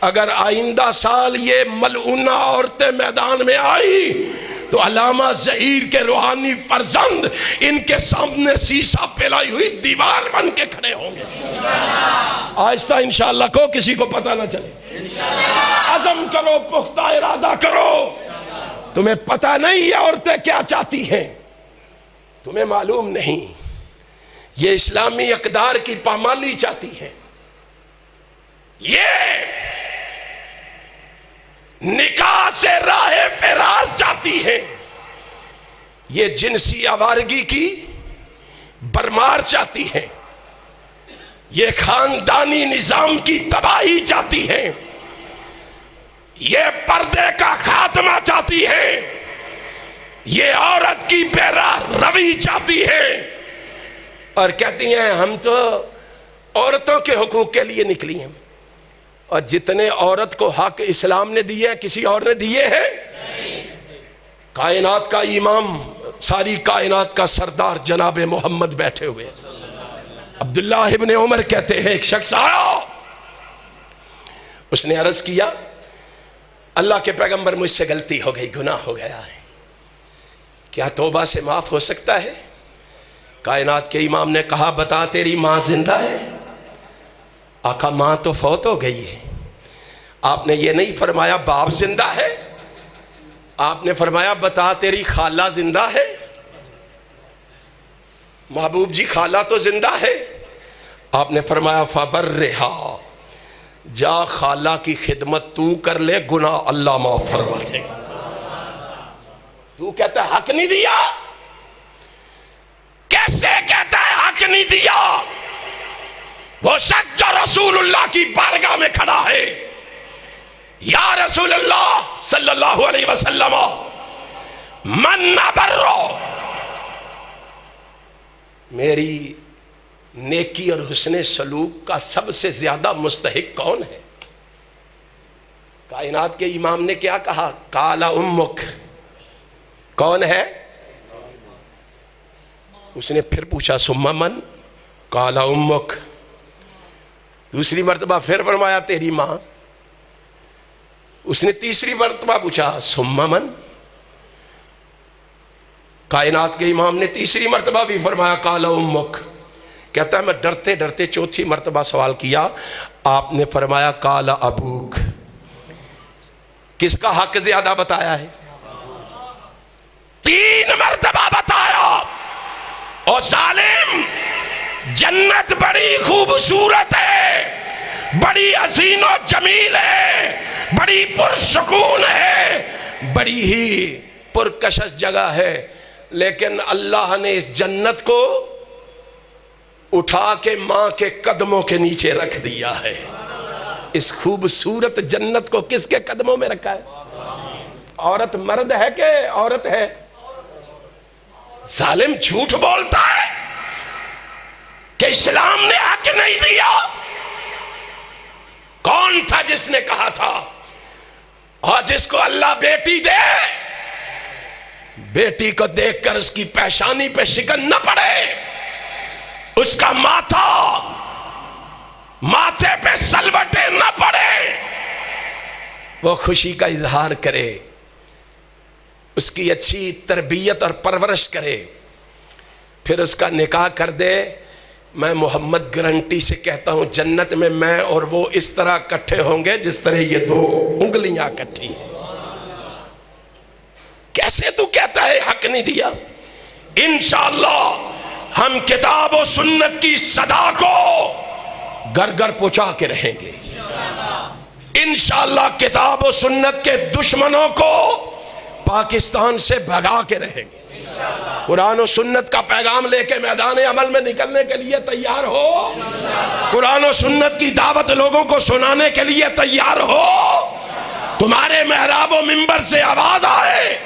اگر آئندہ سال یہ ملعونہ عورتیں میدان میں آئی تو علامہ ظہیر کے روحانی فرزند ان کے سامنے سیسا پھیلائی ہوئی دیوار بن کے کھڑے ہوں گے۔ آہستہ انشاءاللہ کو کسی کو پتہ نہ چلے، عزم کرو، پختہ ارادہ کرو۔ تمہیں پتہ نہیں یہ عورتیں کیا چاہتی ہیں، تمہیں معلوم نہیں، یہ اسلامی اقدار کی پامالی چاہتی ہے، یہ نکاح سے راہ فراز چاہتی ہے، یہ جنسی آوارگی کی برمار چاہتی ہے، یہ خاندانی نظام کی تباہی چاہتی ہے، یہ پردے کا خاتمہ چاہتی ہے، یہ عورت کی بے راہ روی چاہتی ہے، اور کہتی ہیں ہم تو عورتوں کے حقوق کے لیے نکلی ہیں۔ اور جتنے عورت کو حق اسلام نے دیے ہیں کسی اور نے دیے ہیں؟ کائنات کا امام، ساری کائنات کا سردار جناب محمد بیٹھے ہوئے، عبداللہ ابن عمر کہتے ہیں ایک شخص آیا، اس نے عرض کیا اللہ کے پیغمبر مجھ سے غلطی ہو گئی، گناہ ہو گیا ہے، کیا توبہ سے معاف ہو سکتا ہے؟ کائنات کے امام نے کہا بتا تیری ماں زندہ ہے؟ آقا ماں تو فوت ہو گئی ہے۔ آپ نے یہ نہیں فرمایا باپ زندہ ہے، آپ نے فرمایا بتا تیری خالہ زندہ ہے؟ محبوب جی خالہ تو زندہ ہے، آپ نے فرمایا فبرھا، جا خالہ کی خدمت تو کر لے، گناہ اللہ معاف فرما دے گا۔ تو کہتا ہے حق نہیں دیا؟ کیسے کہتا ہے حق نہیں دیا؟ وہ شخص جو رسول اللہ کی بارگاہ میں کھڑا ہے، یا رسول اللہ صلی اللہ علیہ وسلم من نبرو، میری نیکی اور حسن سلوک کا سب سے زیادہ مستحق کون ہے؟ کائنات کے امام نے کیا کہا؟ قال امک، کون ہے؟ اس نے پھر پوچھا ثم من؟ قال امک۔ دوسری مرتبہ پھر فرمایا تیری ماں۔ اس نے تیسری مرتبہ پوچھا ثم من؟ کائنات کے امام نے تیسری مرتبہ بھی فرمایا قال امک۔ کہتا ہے میں ڈرتے ڈرتے چوتھی مرتبہ سوال کیا، آپ نے فرمایا قال ابوک۔ کس کا حق زیادہ بتایا ہے؟ 3 مرتبہ بتایا۔ اور ظالم، جنت بڑی خوبصورت ہے، بڑی حسین و جمیل ہے، بڑی پرسکون ہے، بڑی ہی پرکشش جگہ ہے، لیکن اللہ نے اس جنت کو اٹھا کے ماں کے قدموں کے نیچے رکھ دیا ہے۔ اس خوبصورت جنت کو کس کے قدموں میں رکھا ہے؟ عورت مرد ہے کہ عورت ہے؟ ظالم جھوٹ بولتا ہے کہ اسلام نے حق نہیں دیا۔ کون تھا جس نے کہا تھا؟ اور جس کو اللہ بیٹی دے، بیٹی کو دیکھ کر اس کی پیشانی پہ شکن نہ پڑے، اس کا ماتھے پہ سلوٹیں نہ پڑے، وہ خوشی کا اظہار کرے، اس کی اچھی تربیت اور پرورش کرے، پھر اس کا نکاح کر دے۔ میں محمد گارنٹی سے کہتا ہوں جنت میں اور وہ اس طرح اکٹھے ہوں گے جس طرح یہ 2 انگلیاں اکٹھی ہیں۔ کیسے تو کہتا ہے حق نہیں دیا؟ انشاءاللہ ہم کتاب و سنت کی صدا کو گھر گھر پہنچا کے رہیں گے۔ انشاءاللہ کتاب و سنت کے دشمنوں کو پاکستان سے بھگا کے رہیں گے۔ قرآن و سنت کا پیغام لے کے میدان عمل میں نکلنے کے لیے تیار ہو؟ قرآن و سنت کی دعوت لوگوں کو سنانے کے لیے تیار ہو؟ تمہارے محراب و منبر سے آواز آئے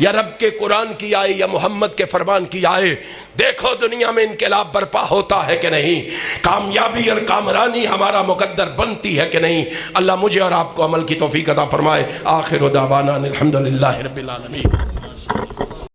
یا رب کے قرآن کی آئے یا محمد کے فرمان کی آئے، دیکھو دنیا میں انقلاب برپا ہوتا ہے کہ نہیں، کامیابی اور کامرانی ہمارا مقدر بنتی ہے کہ نہیں۔ اللہ مجھے اور آپ کو عمل کی توفیق عطا فرمائے۔ آخر دعوانا الحمدللہ رب العالمین۔